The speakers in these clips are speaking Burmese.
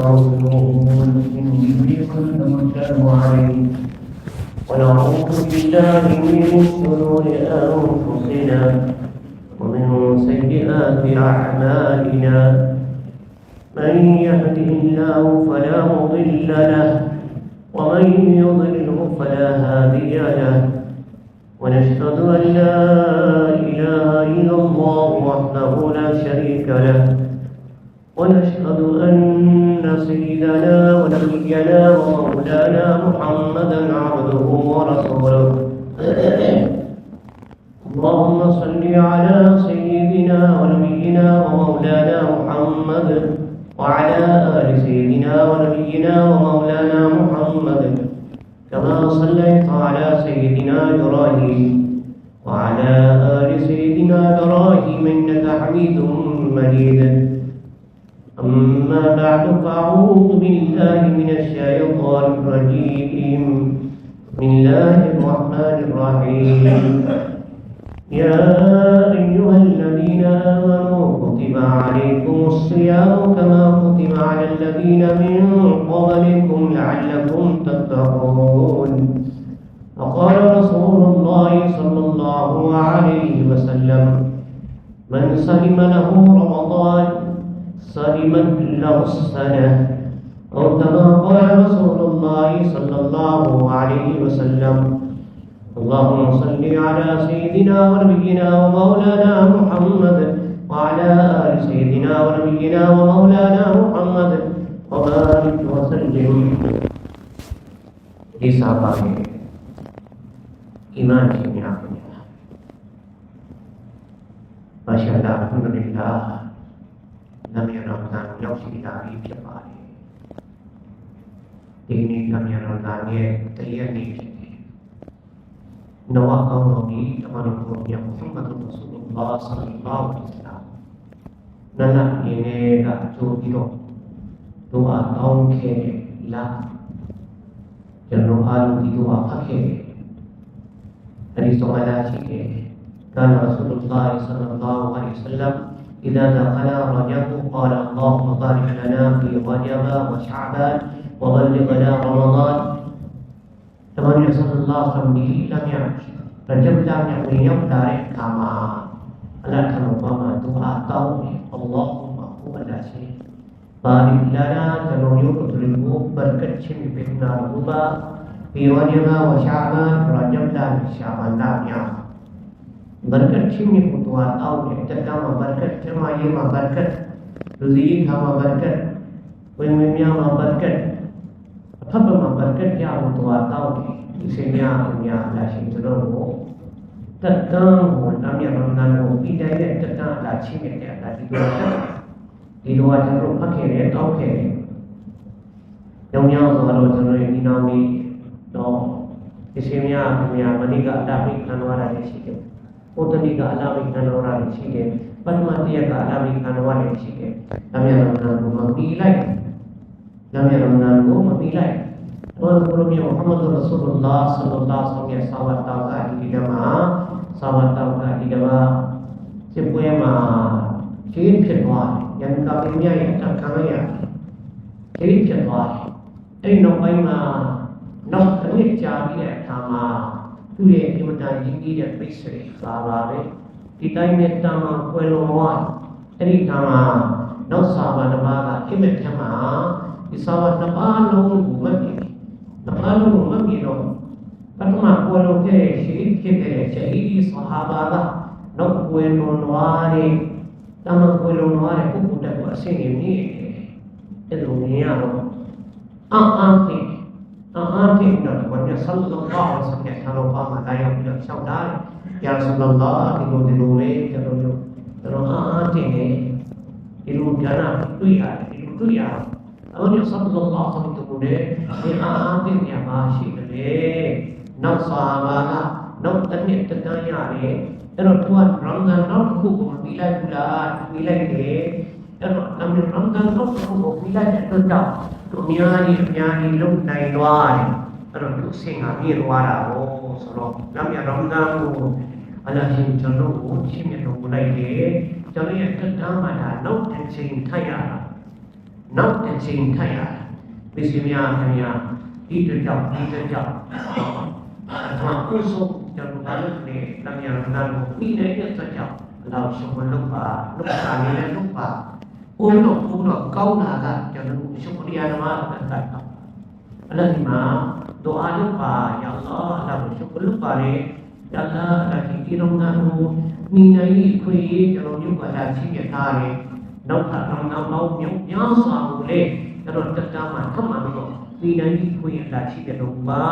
قوله إني كل مسلم عليه ونعوذ بالله من شرور أنفسنا ومن سيئات أعمالنا من يهده الله فلا مضل له ومن يضلله فلا هادي له ونشهد أن لا إله إلا الله وحده لا شريك له ونشهد أن سيدنا ونبينا ومولانا محمدا عبده ورسوله اللهم صل على سيدنا ونبينا ومولانا محمد وعلى آل سيدنا ونبينا ومولانا محمد كما صليت على سيدنا إبراهيم وعلى آل سيدنا إبراهيم إنك حميد مجيد أما بعد فأعوذ بالله من الشيطان الرجيم بسم الله الرحمن الرحيم يا أيها الذين آمنوا كتب عليكم الصيام كما كتب على الذين من قبلكم لعلكم تتقون وقال رسول الله صلى الله عليه وسلم من سلم له رمضان سلمت له السنة أو كما قال رسول الله صلى الله عليه وسلم اللهم صل على سيدنا ونبينا ومولانا محمد وعلى آل سيدنا ونبينا ومولانا محمد وبارك وسلم لصحابه إيمان جميعا ما شاء الله الحمد لله لم يرى رمضان يوصي تعريف جباري ديني لم يرى رمضان يتيني نوا قومي تمنوا يا محمد رسول الله صلى الله عليه وسلم نلا ينيغا جوبيرو دعاء قوم كي لا جنو آلو دي دعاء فكي حديث على شيء كان رسول الله صلى الله عليه وسلم إذا دخل رجب قال اللهم بارك لنا في رجب وشعبان وبلغنا رمضان Teman Rasulullah SAW lam yang Rajab lam yang beliau dari kama Allah kanubama doa tahu Allahumma huwala syih Barik lana januyuk utulimu berkecil di benar rumah Fi wajibah wa sya'ban Rajab dan sya'ban lam yang berkecil ni doa tahu Terkama berkat Termaya ma berkat Rezeki kama berkat Wimimnya ma berkat Apa berkat yang tua tahu isinya punya lasi terlalu tentang namanya Ramadan tidak ada tentang lasi mereka tadi di luar terlalu pakai dia tahu ke yang kalau terlalu ini nami no isinya punya maniga alami kanwara di sini atau niga alami kanwara di sini panmati yang alami kanwara di sini namanya Ramadan memilai Tuhan Muhammad Rasulullah sallallahu alaihi wasallam sahabat tahu di dalam siapa yang cerita firman yang kafirnya yang tak kaya cerita firman ini nampai nak kami cari sama tu yang kita ingin dia bersih sahabat kita ini sama kuelomwan jadi sama nak sahabat nama kita sama sahabat nama long buat Lalu memilih, pertama kalau ke syahid syahid sahabat nak kuih nonwari, taman kuih nonwari pun sudah bersih ini dunia lo. Anti nak banyak sallallahu alaihi wasallam kalau paham daya punya saudara ya Rasulullah dilu anti ni dilu jana itu ya. Awalnya sallallahu alaihi wasallam itu Amin ya masih boleh nak sahabat nak tanya ni kalau Tuhan Ramadan nak hukum bila ni kalau namun Ramadan nak hukum bila tetap dunia ni lum nai luar kalau tu singa ni luar solo namanya Ramadan ala sing jalo sing ni mulai jadi tetap ada nak sing thaya နောက်တစ်ချိန်ထပ်ရတယ်ပစ္စည်းများခင်ဗျာဒီတစ်ကြောင့်အခုဆိုကျွန်တော်ဘာလို့လဲတမန်တော်ကိုပြီးနေတဲ့အတွက်ကြောင့်လောက်ရှုံးလို့ပါlúcတာနေလည်းလုပ်ပါဦးတော့ကောင်းတာကကျွန်တော်ရှုပ်ရရမှာတက်တာအဲ့ဒါဒီမှာဒူအာလုပ်ပါယာအလ္လာဟ်အလ္လာဟ်ရှုပ်လုပ်ပါလေယာအလ္လာဟ်အလ္လာဟ်ဒီလုံးသားကိုညီနိုင်ခွေကျွန်တော်ရုပ်ကလာရှိရထားတယ်နောက်ထပ်နောက်မြုပ်များစွာကိုလေကျွန်တော်တက်တာမှထပ်မှတော့ညီနိုင်ခွေလာရှိတဲ့တော့ပါ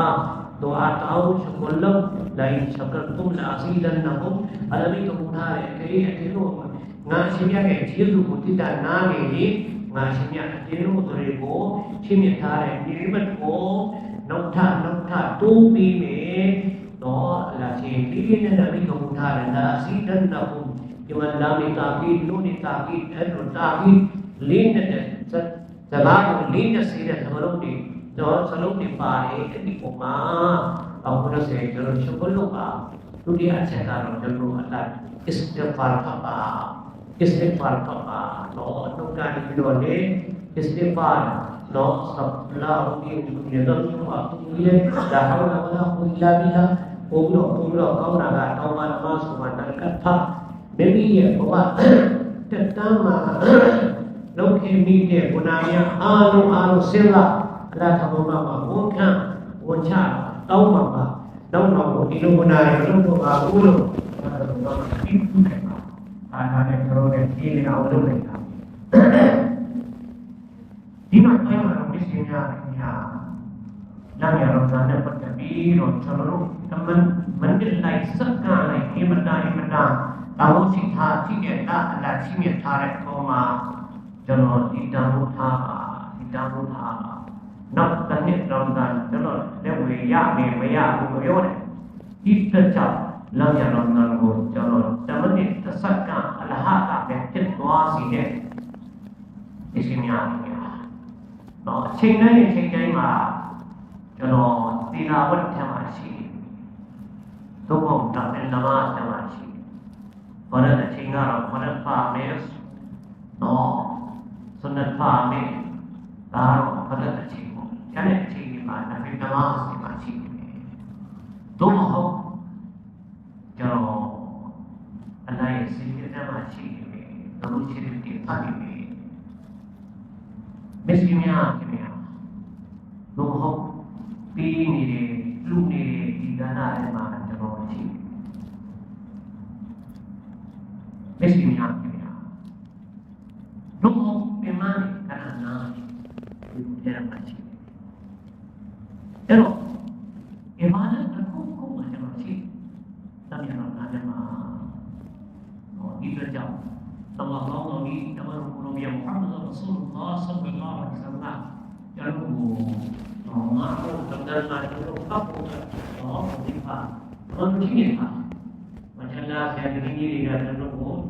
ဒူအာတောင်းရှုပ်လုပ်လိုက်ရှကရတုမ်လာစီဒန်နဟုအလ္လာဟ်ကဘုရားရဲ့ခေအတေလို့ငါရှင်ရရဲ့ကျေးဇူးကိုတိတ္တနာနေရင်ငါရှင်ရအတေလို့တွေကိုရှင်းပြထားတဲ့ဒီဘက်ကိုနောက်ထတိုးပြီးမယ်တော့လာရှင်ဒီနေ့နဲ့ပြီးကုန်ထားတယ်လာစီဒန်နဟုဒီမှာလာမီတာပြီးလို့နေတာပြီးအဲ့လိုတာပြီးလင်းတဲ့ဇဘာကိုလင်းတဲ့စီတဲ့သဘောလုံးတွေတော့စလုံးတွေပါတယ်အဲ့ဒီပုံမှာတော့ဘုရားဆက်ကျွန်တော်ရှုပ်လို့ပါဒုတိယအချက်ကတော့ကျွန်တော်အလတ်istighfar ပါ istighfar ပါတော့နှုတ်ကနေပြီးတော့လေ istighfar တော့ဆပ်လာဦးဒီတော့ဘာသူလဲဒါဟောလာဝလာဟူလာဘီလာပို့တော့ကောင်းတာကတော့မှမဆိုမှတကတ်ဖမိမိရဲ့ဘဝတက်တမ်းမှာလုံးခင်မိတဲ့ဂုဏများအားလုံးစဉ်းစားအလားထဘုံမှာဝန်ခံဝန်ချတောင်းပါနောက်တော့ဒီလိုဂုဏတွေလုံးတော့ပါဘူးလို့အားနဲ့ပြောတဲ့ဒီလေးအောင်လုပ်နေတာဒီမှာအဲ့မှာမစ္စည်းများညာနာမည်တော်နဲ့ပတ်သက်ပြီးတော့ကျွန်တော်တို့တမန်မန်ဒီလိုက်စက္ကန့်လိုက်အမတာတာဝစီထားရှိတဲ့အလားရှိမြထားတဲ့ပုံမှာကျွန်တော်ဒီတောင်းထားနောက်တစ်နှစ်တော့ကျွန်တော်လက်ဝေရမယ်မရဘူးပြောတယ်ဒီတစ်ချက်လောင်ရတော့နာကိုကျွန်တော်တမန်နဲ့တစ်စက္ကန့်အလဟတာပဲဖြစ်သွားစီတဲ့အရှင်များတော့အချိန်တိုင်းမှာကျွန်တော်သီလဝတ်ထမှာရှိသို့မဟုတ်တော့နမတ်ထမှာရှိဘာလို့အချိန်ကတော့ဘာလို့ပါမယ်တော့ဆွမ်းပါမယ်ဒါတော့ဘာလို့အချိန်ပေါ့ကျန်တဲ့အချိန်ဒီမှာနမတ်ဒီမှာရှိတယ်သို့မဟုတ်ကျွန်တော်အလိုက်စီးတဲ့မှာရှိတယ်တို့ရှိတဲ့ဖတ်နေတယ်မစ္စည်းများခင်ဗျာလို့ဟုတ်ပြီးနေတယ်လူနေတယ်ဒီကဏ္ဍထဲမှာကျွန်တော်ရှိမစ္စည်းများခင်ဗျာလို့ဟုတ်ပြန်လာကဏ္ဍနာဒီထဲမှာရှိအဲ့တော့အမှန်တော့ခုမှကျွန်တော်ရှိတမန်တော်နာထဲမှာဒီလိုကြောင့်sallallahu alaihi wa sallam ya Muhammad Rasulullah sallallahu alaihi wasallam yang mahu terdapat itu apa apa mungkin macam lah saya begini di dalam rumah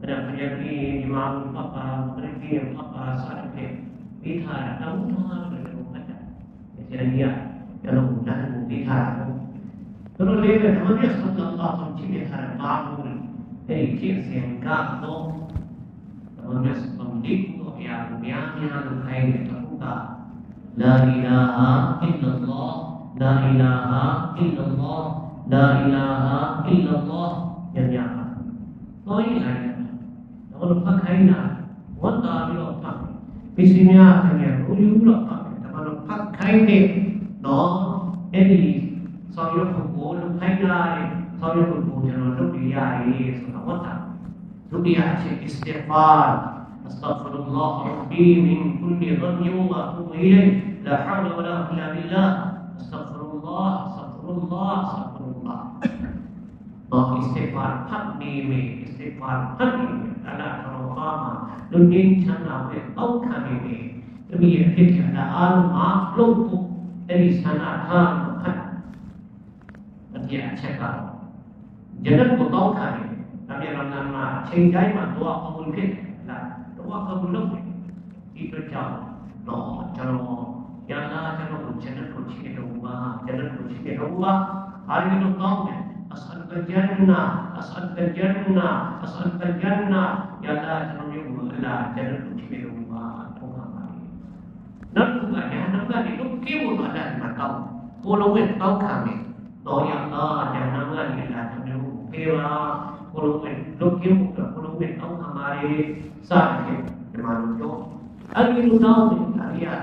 ada penjaga imam apa mereka apa sahaja bihar kamu semua berdoa jadi dia kalau bukan bihar terus dia Nabi sallallahu alaihi wasallam bihar bangun dari kiasian kamu Terus memdiktu yang hai terbuka La ilaha illallah La ilaha illallah La ilaha illallah yang Nói lại Nó được phát khai nào Quán ta đi lọc thật Bismillah thành nhà rủ lưu lọc thật Mà được phát khai đẹp Nó Thế thì Sau đó phục vụ lúc khai ra Sau đó phục vụ cho nó lúc đi ra Sau đó quán thật Rupiah istighfar astaghfirullah rabbi min kulli dhanbin wa atubu ilayh la hawla wa la quwwata illa billah astaghfirullah Allah istighfar thật ni istighfar thật ni ala tarama dunin chana ve aukha ni kami fikir ada alma lumpu dari sana than khat dia cakap jangan potong kali tapi Ramadan mah cengkai mah doa kabul fit lah doa kabul lebih itu jauh no jauh yang lah jauh jangan kunci rumah hari itu tahu kan asal kerjana yang lah jauh lah jangan kunci rumah นั่นคืออะไรนั่นก็ในลูกเกี่ยวกับอะไรมาเก่าโคโลเวตต้องคำเนี่ยต่ออย่างต่ออย่างนั้นก็อย่างนั้นจะดูเกี่ยวกับโคโลเวตลูกเกี่ยวกับโคโลเวตต้องทำอะไรสร้างเนี่ยมาดูโยอันนี้รู้น้องเป็นอะไรอ่ะ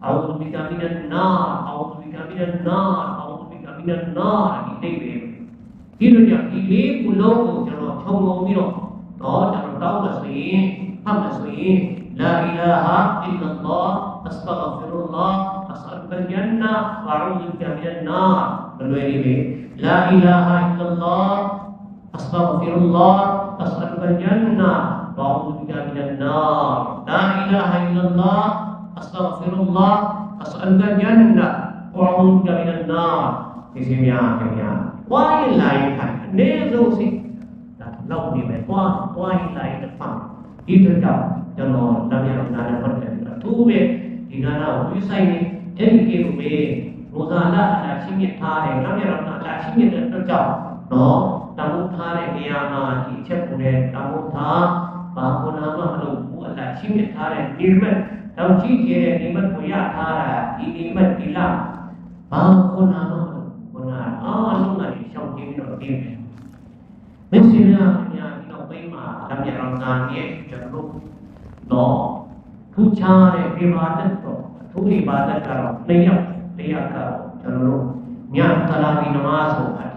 เอาตัววิตามินน่าเอาตัววิตามินน่าเอาตัววิตามินน่าอีกได้เลยที่เราอยากอีเลี้ยงกุโลกจะรอชมงงนี่หรอต่อจะรอต้องมาสีทำมาสี لا إله إلا الله أستغفر الله أسألك الجنة وأعوذ بك من النار لا إله إلا الله أستغفر الله أسألك الجنة وأعوذ بك من النار لا إله إلا الله أستغفر الله أسألك الجنة وأعوذ بك من النار ဒီစင်များခင်ဗျာဝိုင်းလိုက်ခိုင်အနေဆုံးစိဒါလောက်နေမယ်ဝိုင်းလိုက်တဲ့ဖန်ဒီတော့ကျွန်တော်နမယရနာနဲ့ပတ်သက်ပြီးသူ့ရဲ့ဒီကနာကိုဝိဆိုင်နေအဲ့ဒီကိလို့ပဲရိုဇာလာအလားချင်းမြစ်ထားတယ်နမယရနာအလားချင်းမြစ်တဲ့အတွက်ကြောင့်နော်တမုထားတဲ့နေရာမှာဒီချက်ပုံနဲ့တမုထားဘာကုနာမမလို့ဘူးအလားချင်းမြစ်ထားတဲ့ဒီမက်တော့ကြည့်ကြတဲ့ဒီမက်ကိုရထားတာဒီမက်ဒီလားဘာကုနာမကုနာအားလုံးကရှောင်ကြည့်ပြီးတော့ပြီးတယ်မင်းစီများအများဒီတော့ပိမှာနမယရနာရဲ့ကျွန်တော်နော်ထူးခြားတဲ့ဒီမာတက်တော့သူ့ဒီမာတက်ကတော့၄ရောက်ကတော့ကျွန်တော်တို့ညတရာဝီနမတ်ကိုဖတ်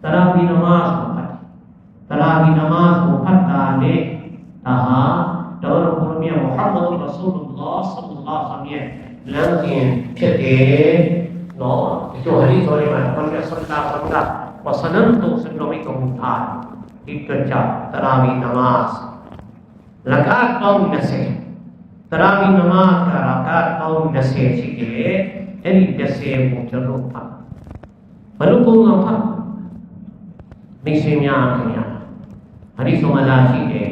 တရာဝီနမတ်ကိုဖတ်တရာဝီနမတ်ကိုဖတ်တာလေဒါဟာတော်တော်ကိုမြတ်မုဟမ္မဒ်ရဆူလ်လာဆလ္လာလဟ်အလိုင်းဝါဆလမ်ရဲ့လမ်းစဉ်ဖြစ်တယ်နော်ဒီလိုဟာဒီဆိုရင်မှာဘုရားဆလ္လာလဟ်အလိုင်းဝါဆလမ်တို့စလုံးကိုမူထားဒီကကြတရာဝီနမတ်रकात कौन नसे तरावी नमाज का रकात कौन नसे छिके एनी नसे को चलो फा बलु को फा मिसे म्या खन्या हदीस मला छिके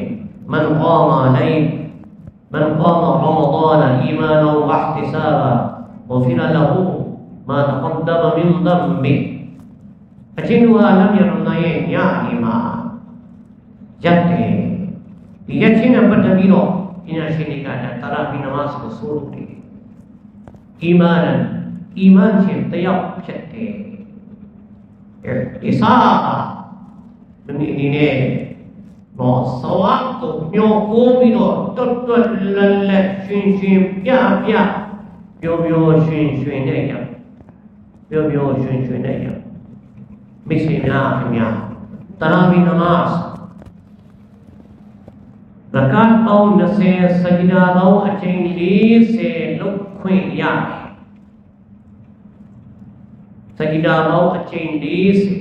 मन qama layl man qama ramadan imanan wa ihtisaban ghufira lahu ma taqaddama min dhanbi ajinwa lam yarna ye nya ni ma jatte ဒီရက်ချင်းနဲ့ပတ်သက်ပြီးတော့ပညာရှင်တွေကတရာဘီနမတ်ကိုဆိုလို့တယ်အီမန်ချင်းတယောက်ဖြစ်တယ်အီစာဒီနေ့ဘောဆဝတ်ကိုညှို့ကိုပြီးတော့တွတ်တွတ်လက်လက်ရှင်ရှင်ပြပြပျော်ပျော်ရွှင်ရွှင်နဲ့ရပျော်ပျော်ရွှင်ရွှင်နဲ့ရမိတ်ဆွေများခင်ဗျာတရာဘီနမတ်रकात कौन नसे सजदा दो अचेंली से लुक खुइन या सजदा दो अचेंली से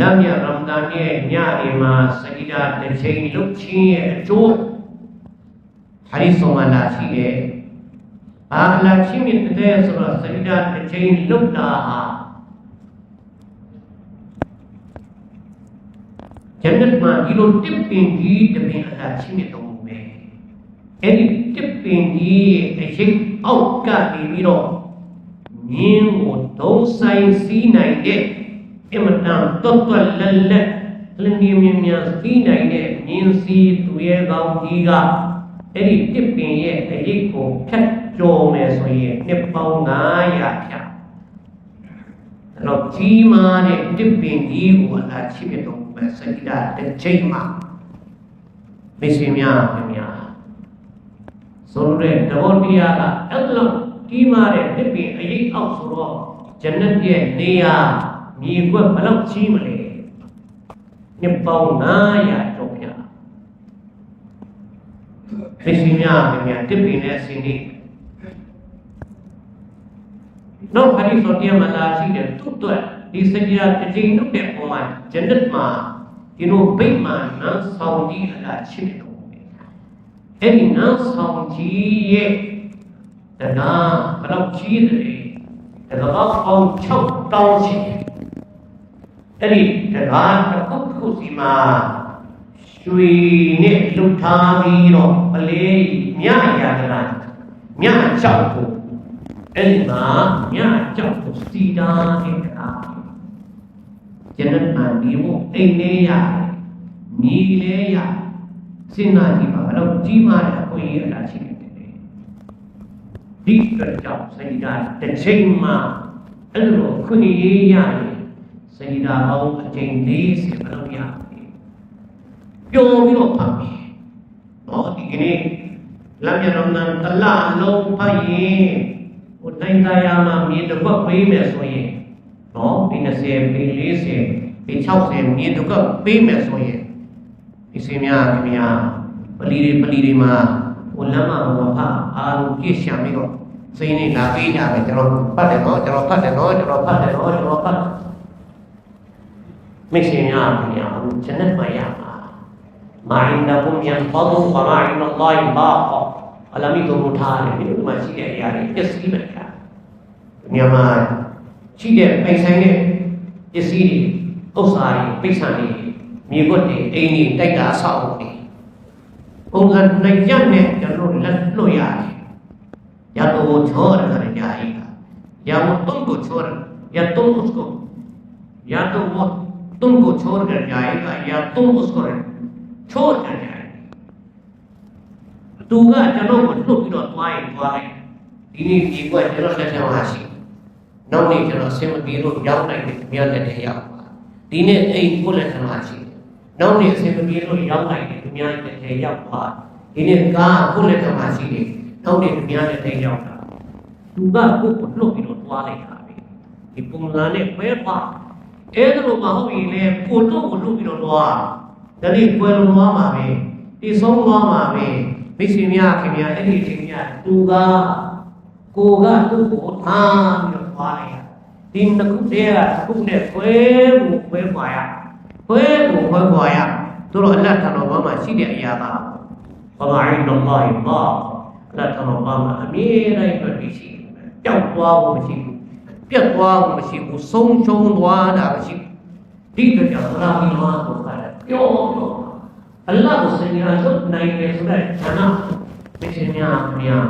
लम या रमजान ये न्यारी मा सजदा दचें लुक छिए जो हदीसों में लाची है लाची में तदे सुरा सजदा दचें लुक लाहा जन्नत में ये लोग टिप्पणी जी दबे अल्लाह में तो में ऐसी टिप्पणी ऐसे आउटका देवी रो नींव वो दो साइंसी नहीं दे इमतान तो लल्ले लंडी में सी नहीं दे नींव सी तुये गाँव जीगा ऐसी टिप्पणी ऐसे को क्या जो में सोये निपाऊ ना या क्या लोग जी माने टिप्पणी वो अल्लाह में तो सजदा दचें मा मिसे म्या म्या सोरे डबल बिया का अल्लाह की मारे टिप्पी अये अवसरो जन्नत ये नेया मी को बलक छी मले निपाऊ ना या चोप्या मिसे म्या टिप्पी ने सिनी नो हरी सोटिया मला सी दे तुतဒီစကြရာတစ်ချိန်လုပ်တဲ့ပုံမှာဂျန်နတ်မှာဒီလိုဗိမာန်နန်းဆောင်ကြီးအလားချစ်တယ်အဲ့ဒီနန်းဆောင်ကြီးရဲ့တရားဘယ်လောက်ကြီးတယ်တရားပေါင်း6000ရှိအဲ့ဒီတရားတစ်ခုစီမှာရွှေနဲ့လှုပ်ထားပြီးတော့ပလေးမြရာကလားမြကြောက်ကိုအဲ့ဒီမှာမြကြောက်ကိုစီတာနေတာကျန်တဲ့မှာဒီမို့အိမ်လေးရညီလေးရစဉ်းစားကြည့်ပါဘယ်တော့ကြီးမားတဲ့အခွင့်အရေးအလားရှိနေတယ် ဒီကြောင့်စိတ်ဓာတ်တစ်ချိန်မှာအဲ့လိုခွင့်ရေးရရင်စိတ်ဓာတ်အောင်အချိန်40မလုပ်ရဘူးပျော်ပြီးတော့ဖတ်ပြီနော်ဒီကနေ့လက်မျက်လုံးနဲ့တလလုံးဖတ်ရင်ဟိုတိုင်းသားမှာမြေတစ်ခွက်ပေးမယ်ဆိုရင်နော်ဒီ20ပေ40ပေ60မြေတစ်ခွက်ပေးမယ်ဆိုရင်ဒီစင်များခင်ဗျာပလီတွေမှာဟိုလမ်းမှာဖတ်အားလုံးပြည့်ရှံပြီးတော့စိတ်နဲ့လာပေးကြမယ်ကျွန်တော်ဖတ်တယ်နော်ကျွန်တော်ဖတ်တယ်နော်ကျွန်တော်ဖတ်တယ်နော်ကျွန်တော်ဖတ်မိတ်ဆွေများခင်ဗျာဂျန်နတ်မှာရမှာမာအင်ဒကုမ်ယန်ဖဒူဝမာအင်အလ္လာဟ်ဘာကအလမီတို့မထားတယ်ဒီလိုမှရှိတဲ့အရာတွေပစ္စည်းပဲဗျာဒီမှာရှိတဲ့ပိတ်ဆိုင်တဲ့ပစ္စည်းတွေဥစ္စာတွေပိတ်ဆံတွေမြေခွက်တွေအိမ်တွေတိုက်တာဆောက်တွေပုံစံနိုင်ကြနဲ့ကျွန်တော်လက်လွတ်ရတယ်या तो वो छोड़ कर जाएगा या वो तुमको छोड़ या तुम उसको या तो वो तुमको छोड़ कर जाएगा या तुम उसको छोड़ कर जाएगा तू का चलो वो बिरो त्वाए ini dibuat chalo lete wasi nau ni chalo sem biru yau nai mia lete yau dine ei ko lete wasi nau ni sem biru yau nai mia lete yau pa ini ka ko lete wasi niနောက်နေ့များတဲ့တိုင်းရောက်တာသူကကိုယ်ကိုလှုပ်ပြီးတော့သွားလိုက်တာပဲဒီပုံစံနဲ့ပဲပါအဲ့ဒါလိုမဟုတ်ရင်လေကိုတော့ကိုလှုပ်ပြီးတော့သွားဒါလေးပွဲလုံးသွားမှာပဲဒီဆုံးသွားမှာပဲမိတ်ဆွေများခင်ဗျာအဲ့ဒီအချိန်များသူကကိုကသူ့ကိုထားပြီးတော့သွားလိုက်ဒီနှစ်ခုတည်းကခုနဲ့ခွဲကိုခွဲခွာရခွဲကိုခွဲခွာရသူတို့အလတ်ထံတော်မှာရှိတဲ့အရာကဘာမှအိမ်တော်မှာပါလက်တော်မှာအမြဲတမ်းတွေ့ပြီးရှိတယ်ပျောက်သွားဖို့မရှိဘူးပြတ်သွားဖို့မရှိဘူးဆုံးရှုံးသွားတာမရှိဘူးဒီတော့ကြောင့်ရာဘီမာကိုပါတယ်ပြောတော့အလ္လာဟ်ကိုစင်ညာလို့နိုင်တယ်ဆိုတဲ့ဌာနသိရှင်များများ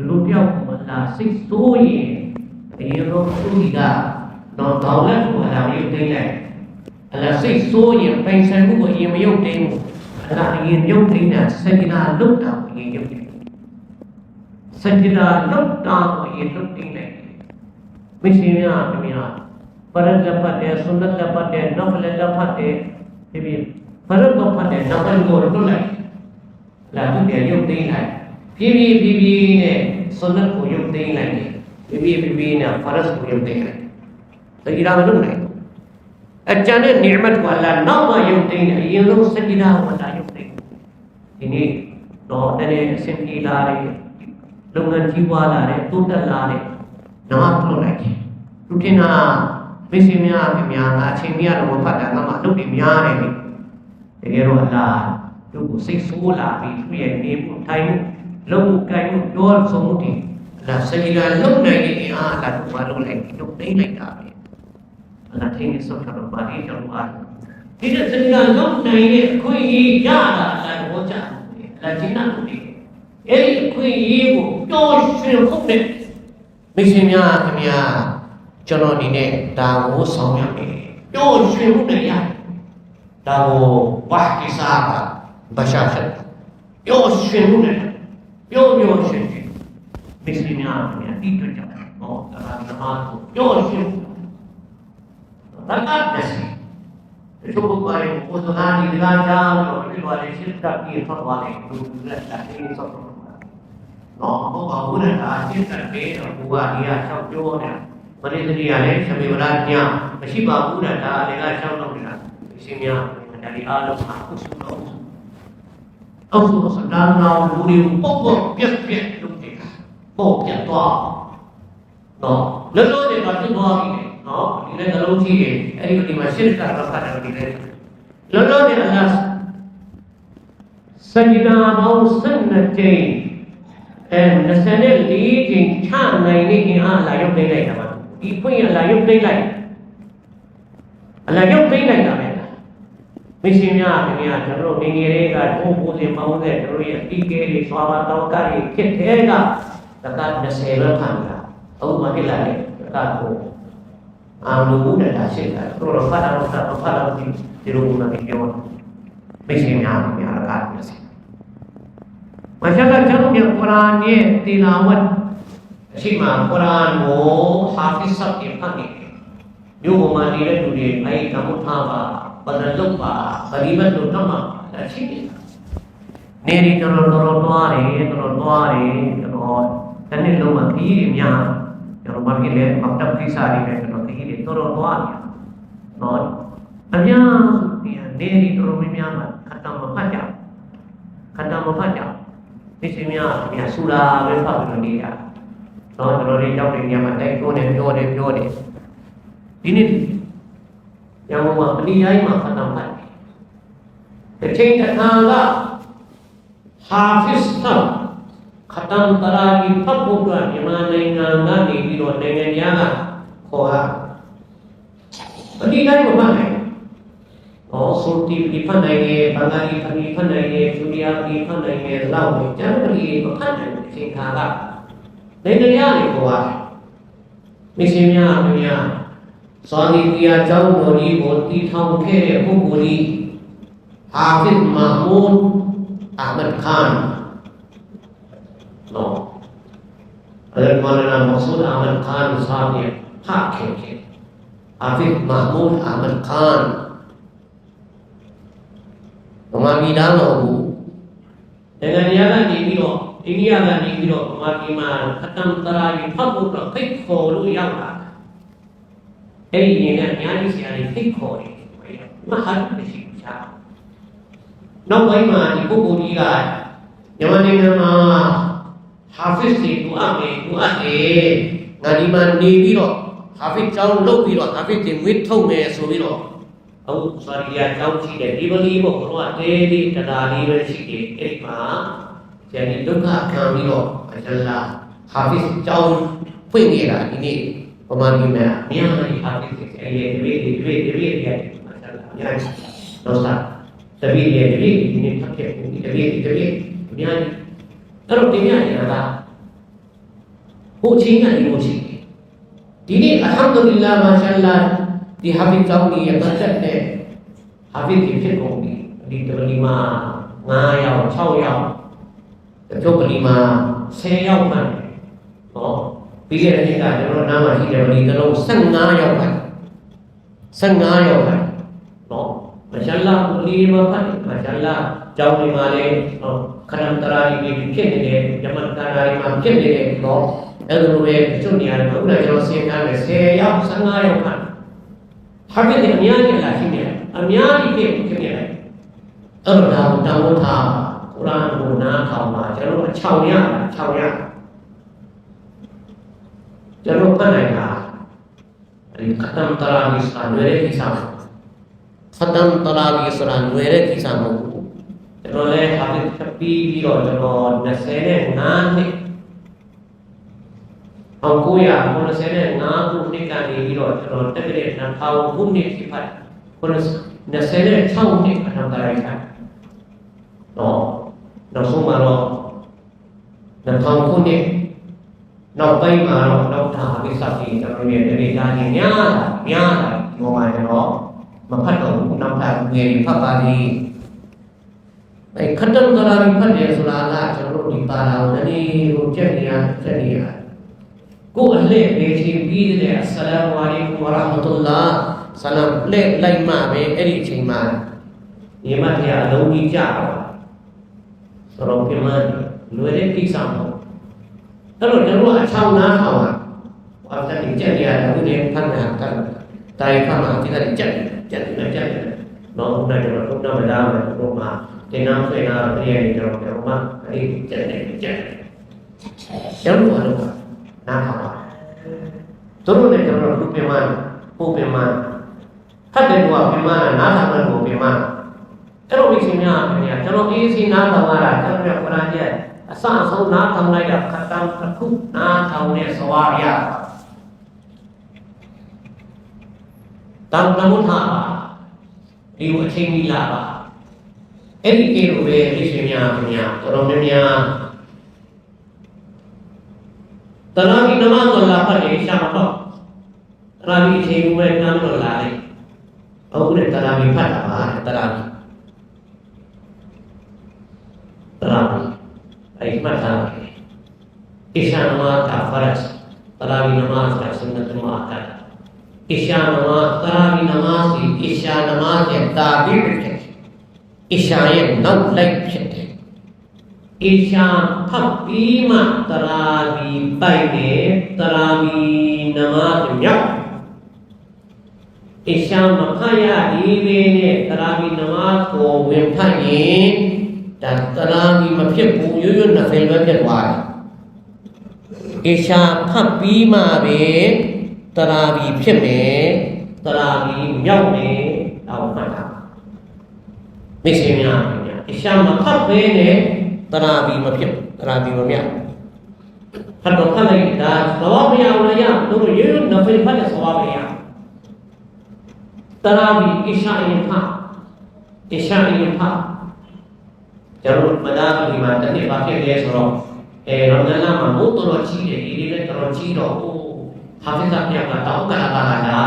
လူပြောက်မလားစိတ်ဆိုးရင်ဒီလိုသူကြီးကတော့တောင်းလက်ကိုအလာရုပ်သိမ်းလိုက်အလားစိတ်ဆိုးရင်ပိုင်ဆိုင်မှုကိုအရင်မရုပ်သိမ်းဘူးအလားအရင်ရုပ်သိမ်းတာစင်ညာလို့တာကိုအရင်ရုပ်သိမ်းSajda lukta ko ye lukti nahi. Misalnya dunia, farad dapat है, सुन्नत dapat है, नफल dapat है, tapi farad dapat है, नफल को रुक नहीं. Lalu dia yukti nahi. Bibi ने सुन्नत को yukti nahi. Bibi ने farad को yukti nahi. Sajda में रुक नहीं. अचानक नियमत को अल्लाह नामा yukti nahi. ये लोग sajda वाला yukti. Ini तो तेरे सिंधी लारेလုပ်ငန်းကြီးပွားလာတယ်တိုးတက်လာတယ်နားထုတ်လိုက်တယ်သူတင်တာမိတ်ဆွေများခင်ဗျာအချိန်ကြီးကတော့မဖတ်တာကမှအလုပ်တွေများတယ်လေတကယ်တော့အလားသူ့ကိုစိတ်ဆိုးလာပြီးသူ့ရဲ့နေမှုထိုင်မှုလုံမှုကိုင်မှုပြောဆုံးမှုတွေအလားစိတ်ကလုံနိုင်တဲ့အင်အားအလားသူ့ဘာလုပ်လိုက်သူ့သိမ့်လိုက်တာပဲအလားထိန်းနေဆုံးတော့ပါလိကျွန်တော်အားဒီတဲ့စိတ်ကလုံနိုင်တဲ့အခွင့်အရေးရတာအလားဟောကြားတယ်အလားကျင့်တာလို့အဲ့ဒီအခွင့်အရေးကိုတော်ရွှင်ဖို့နဲ့မိတ်ဆွေများခင်ဗျာကျွန်တော်ဒီနေ့ဒါကိုဆောင်ရမယ်တော်ရွှင်ဖို့နဲ့ရဒါကိုဝါကိစားပါဘာရှာဆက်တော်ရွှင်ဖို့နဲ့ပြောရွှင်မိတ်ဆွေများခင်ဗျာဒီတွေ့ကြတယ်ဟောဒါကဓမ္မကိုတော်ရွှင်ဒါကတည်းကဒီလိုပါရင်ဘုရားဒီလာကြောင်းတော့ဒီလိုလေးရှင်းတာပြီးထွက်သွားတယ်လူလက်တာဒီဆိုတော့နော်ဘုရားဘုရားရှင်းတဲ့တော့ဘုရားကြီးက၆ပြောတယ်မနေ့တည်းကလည်းရှမေဝရညာမရှိပါဘူးတဲ့ဒါလည်းက၆လောက်နေတာရှင်များဒါဒီအားလုံးဟာအဆုတော်အဆုစကားတော်လူတွေပေါ့ပြက်လုပ်နေတာပေါ့ပြတ်သွားနော်လောလောတွေတော့ဖြစ်သွားပြီနော်ဒီလည်းနှလုံးကြီးတွေအဲ့ဒီမှာရှင်းတာတော့ဖတ်တယ်ဒီလည်းလောလောတွေအလားစัจ जा ပေါင်း12ကြိမ်24ကြိမ်ချနိုင်နေရင်အားလာရုပ်သိမ်းလိုက်တာပါဒီဖွင့်ရလာရုပ်သိမ်းလိုက်အလာရုပ်သိမ်းလိုက်တာပဲမိရှင်များခင်ဗျာကျွန်တော်ငငယ်လေးကဘိုးဘိုးစင်ပေါင်းတဲ့တို့ရဲ့အီကေလေးသွားပါတော့ကတွေဖြစ်တဲ့ကတက20ပဲခံတာအခုမှဖြစ်လာတယ်တကကိုအာလူဘူးတဲ့ဒါရှိတာတို့ဖတ်တော့ဖတ်တော့ဒီလိုမှမပြောမိရှင်များခင်ဗျာက20 Masyaallah ကျွန်တော်ပြန်ကုရ်အာန်ရဲ့တီလာဝတ် ရှိမှကုရ်အာန်ကိုဟာဖစ်ဆပ်ပြန်ဖတ်နေတယ်မြို့ပေါ်မှာနေတဲ့လူတွေအဲ့ကမ္ဘာထားပါဘယ်လိုလုပ်ပါပရိမတ်လို့တော့မှအရှိတယ်နေရီတော်သွားတယ်တော်တနေ့လုံးမှာခီးတွေများကျွန်တော်ဘာဖြစ်လဲမတ်တပ်ကိစ္စတွေနဲ့ကျွန်တော်ခီးတွေတော်သွားတယ်နော်အများစုဒီနေရီတော်များမှာခတ်တမဖတ်ကြဒီစမြာဆူလာပဲဖတ်ပြီးတော့နေရတော့ကျွန်တော်တွေကြောက်တဲ့နေရာမှာတိုက်တွန်းတယ်ပြောတယ်ဒီနေ့ရန်ကုန်မှာပဏိယိုင်းမှာခတ်တမဖတ်တယ်ချိန်တစ်ခါကဟာဖစ်ဆပ်ခတ်တမ်တရာဂီဖတ်ဖို့ကမြန်မာနိုင်ငံကနေပြီးတော့နိုင်ငံများကခေါ်တာပဏိယိုင်းမှာဖတ်တယ်ဆိုတီပီဖတ်နိုင်ရဲ့ဘင်္ဂါလီဖတ်နိုင်ရဲ့ဂျူလီယာဖတ်နိုင်ရဲ့လောက်ကိုကျန်ပလီမဖတ်နိုင်တဲ့အချိန်ခါကနိုင်ငံရတွေခေါ်တာမိရှင်များအများစောဒီကီယာကျောင်းတော်ကြီးကိုတည်ထောင်ခဲ့တဲ့ပုဂ္ဂိုလ်ကြီးဟာဖစ်မာမူဒ်အာမတ်ခန်နော်အဲ့ဒါမှလည်းမဆူဒ်အာမတ်ခန်စာရဲ့ဖတ်ခဲ့ဟာဖစ်မာမူဒ်အာမတ်ခန်ဗမာပြည်သားမဟုတ်ဘူးနိုင်ငံရကနေပြီးတော့အိန္ဒိယကနေပြီးတော့ဗမာပြည်မှာခတမ်တရာကြီးဖတ်ဖို့တော့ဖိတ်ခေါ်လို့ရောက်လာအဲ့ဒီနေနဲ့အများကြီးဆရာတွေဖိတ်ခေါ်တယ်မဟာမရှိဘူးချာနောက်ပိုင်းမှာဒီပုဂ္ဂိုလ်ကြီးကမြန်မာနိုင်ငံမှာဟာဖစ်စီတူအပ်တယ်ငါဒီမှာနေပြီးတော့ဟာဖစ်ကျောင်းလုပ်ပြီးတော့ဟာဖစ်တွေမွေးထုတ်မယ်ဆိုပြီးတော့အခုစာရီယာကျောင်းရှိတယ်ဒီပလီပေါ့ကတော့တေးလေးတရားလေးပဲရှိတယ်အဲ့မှာကျန်ဒီဒုက္ခခံပြီးတော့အလ္လာဟာဖစ်ကျောင်းဖွင့်နေတာဒီနေ့ပမာဏီမှာအများကြီးဟာဖစ်အဲ့ဒီတွေရတယ်အလ္လာအများကြီးတော့တပည့်ရဲ့ဒီနေ့ဖတ်ခဲ့ဒီတပည့်အများကြီးအဲ့တော့ဒီများနေတာကဟိုချင်းကနေလို့ရှိတယ်ဒီနေ့အလ်ဟမ်ဒူလ illah မာရှာအလ္လာဒီဟာဖစ်ကျောင်းကြီးရဲ့ပတ်သက်တဲ့ဟာဖစ်ကြီးဖြစ်ကုန်ပြီဒီတပလီမှာ9ယောက်6ယောက်တချို့ပလီမှာ10ယောက်မှန်နော်ပြီးခဲ့တဲ့နေ့ကကျွန်တော်နားမှာရှိတဲ့ပလီတစ်လုံး15ယောက်မှန်15ယောက်မှန်နော်မာရှာအလ္လာပလီမှာဖတ်မာရှာအလ္လာကျောင်းတွေမှာလည်းခရမ်တရာကြီးဖြစ်နေတယ်ယမန်တရာကြီးမှာဖြစ်နေတယ်နော်အဲ့လိုပဲတချို့နေရာတွေမှာဥပဒေကျွန်တော်ဆင်းထားတယ်10ယောက်15ယောက်မှန်ဟာဖစ်တွေအများကြီးလာရှိနေတယ်အများကြီးဖြစ်နေတယ်အဲ့တော့ဒါကိုတောင်းလို့ထားကုရ်အာန်ကိုနားထောင်ပါကျွန်တော်အချောင်ရကျွန်တော်ဖတ်နိုင်တာဒီခတမ်တရာဂီဆိုတာနွေတဲ့ကိစ္စခတမ်တရာဂီဆိုတာနွေတဲ့ကိစ္စမဟုတ်ဘူးကျွန်တော်လည်းဟာဖစ်ပြီးတော့ကျွန်တော်25နှစ်1995ခုနှစ်ကနေပြီးတော့ကျွန်တော်တက်တဲ့2000ခုနှစ်ဖြစ်ပါတယ်26နှစ်အထက်တိုင်းကနောက်ဆုံးမှာတော့2000ခုနှစ်နောက်ပိုင်းမှာတော့နောက်တာကိစ္စကြီးကျွန်တော်ရဲ့ဒေတာကြီးများလာဒီမှာကျွန်တော်မဖတ်တော့ဘူးနောက်တာငယ်ဖတ်ပါလိမ့်အဲခတ္တန်ကရာဖတ်တယ်ဆိုတာကကျွန်တော်တို့ဒီပါလာကိုနည်းကိုကြက်နေရကိုအလှည့်ပေးချင်းပြီးတဲ့အစ္စလာမ်ဝါလီကုမ်ဝါရာမတ်တူလာဆလမ်လက်လိုက်မှပဲအဲ့ဒီအချိန်မှာညီမတရားအလုံးကြီးကြတော့ဆိုတော့ပြမလွယ်တဲ့ကိစ္စမဟုတ်အဲ့တော့ကျွန်တော်အချောင်းနားထောင်တာဘာသာဒီကြက်ရတာဒီဖတ်နာကတိုင်ဖတ်မှာဒီကကြက်နော်နိုင်တော့တော့မလားတော့မှာတင်နာဆွေနာတရားတွေတော့ကျွန်တော်မှအဲ့ဒီကြက်ကျောင်းတော်တော့နားထောင်ပါသူတို့လည်းကျွန်တော်တို့ပြန်မှပို့ပြန်မှဖတ်တယ်ကွာပြန်မှနားထောင်တယ်ကိုပြန်မှအဲ့လိုမျိုးရှင်များခင်ဗျာကျွန်တော်အေးစီနားထောင်ရတာကျွန်တော်ကပရာကျက်အစအဆုံးနားထောင်လိုက်တာခတ်တမ်းတစ်ခုနားထောင်တဲ့သဝရတန်တမုထာဒီအချိန်ကြီးလာပါအဲ့ဒီကေလိုပဲရှင်များခင်ဗျာကျွန်တော်များတရာဂီနမတ်ကိုလာဖတ်ရင်ရှာမတော့တရာဂီအချိန်ကိုပဲနားမလို့လာလိုက်အခုလည်းတရာဂီဖတ်တာပါတရာဂီအဲ့မှတ်ထားတယ် Isya namaz faras, tarawih namaz sunnat muakkad. Isya namaz, tarawih namaz di isya namaz yang tabi berkait. Isya yang nau lain berkait. Isya habima tarawih baik tarawih namaz yang Isya makaya ini tarawih namaz ko wemthayin dan tarawih maphyat buyuyun na felwa pyatwai Isya habima be tarawih phit me tarawih myauk me taw mata Misin nya Isya makhat be ne tarawih maphyat tarawih mamyak Phat do phat lai da sawab maya la ya do yuyun na fel phat sawab maya Tarawih Isya ini Pak Jarut pada lima tadi pakai dia sorok Ramadhan mahu turun ciri ini turun ciri Hafizah yang tak tahu kan apa ada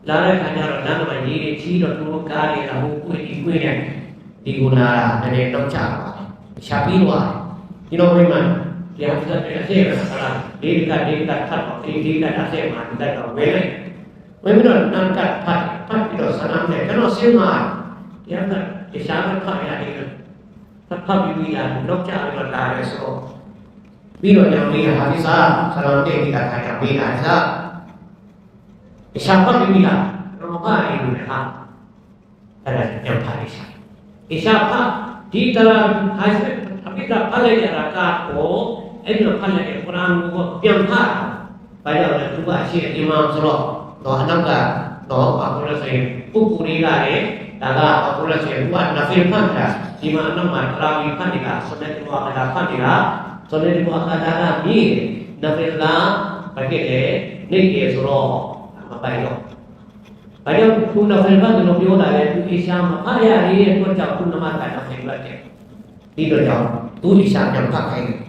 Lalu kan Ramadhan ini ciri turun kali Rahu ibu yang digunakan dari dokter Syafi luar Ino memang Dia Hafizah dia Dia dekat tak Dia asyik mah Dia tak boleh Memang nak pat itu senang deh. Kalau siapa dia kan isyarat pat ya dia. Pat bila dokter ada lari so. Bila yang dia hadisah senang deh kita kaya bila hadisah. Isyarat bila rumah itu dah. Ada yang hadisah. Isyarat di dalam hadis tapi tak boleh rakaat itu boleh Quran yang tak. Pada orang tua si Imam Surah Nó năm là nó aku là saya buku ni lah daga aku lah saya buat nafil kan dah di mana nama terawih kan dia sudah dua kali ni nafil lah pakai ni ke surau apa itu pada tu nafil kan kalau dia dah itu Islam apa ya ni tu jauh nama tak nafil lagi itu jauh tu Islam yang pakai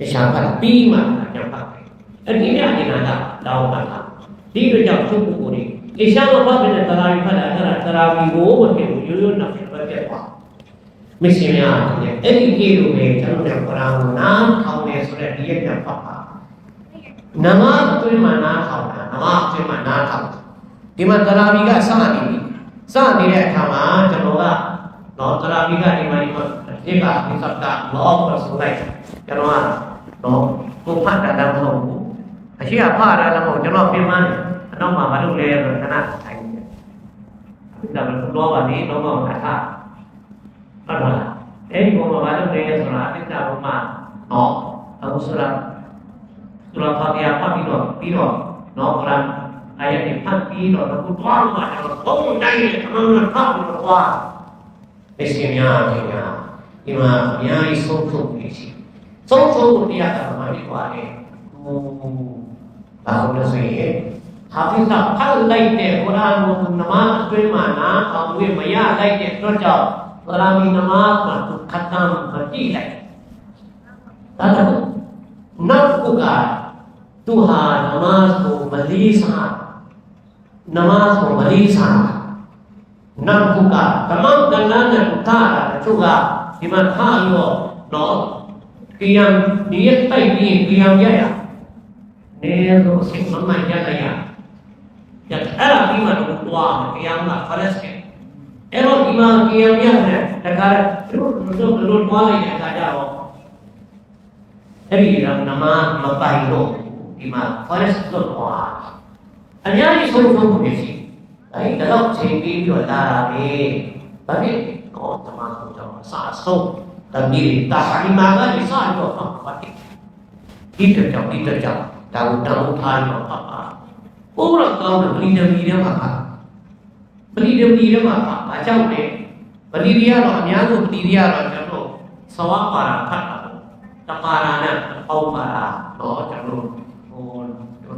Islam kan bima yang pakai ini ada tahu tak Di kerja cukup ni. Isya apa benda tarawih pada acara tarawih boleh yuyun nak berapa? Misalnya, ini kilo ni kalau yang orang nak kau ni sudah dia yang apa? Nama tu mana kau? Nama tu mana kau? Di mana tarawih kan saat ini kama jemaah, no tarawih kan di mana jika disabda Allah bersulai, jemaah, no kupat dalam tu. Siapa ada dalam jemaah firman, nama baru leher karena saya. Kita berdoa ni, nama kata, apa? Kalau baru leher surah kita rumah, no, aku surah Fatihah piro, no Quran ayat ni piro, aku doa macam oh dari mana kau doa? Esnya, imam, ya isu isi, dia tak mari doa ni. Tahu dah saya. Hafizah kalau lain Quran maupun namaz tu mana kamu maya lain kerja Quran namaz tu khatam berji lain. Tahu? Nak buka Tuhan namaz tu malisa, namaz tu malisa. Nak buka tamam dengan utara juga di mana hayo no kiam dia tadi kiam ya. Ni tu semua jaga ya. Ya, era lima dua kiam lah Palestin. Era lima kiam ya, negara terus mulai yang ada. Jadi nama mapailo lima Palestin dua. Hanya di seluruh Indonesia. Tapi dalam segi jualan tapi kau termasuk dalam satu. Tapi tak lima lagi satu apa? Kita jauh. Tahu Tuhan apa? Orang kau nak beli dia apa? Beli dia apa? Macam ni. Beli dia lah, nyawa beli dia lah macam sawah para kat, takarana, kau para, macam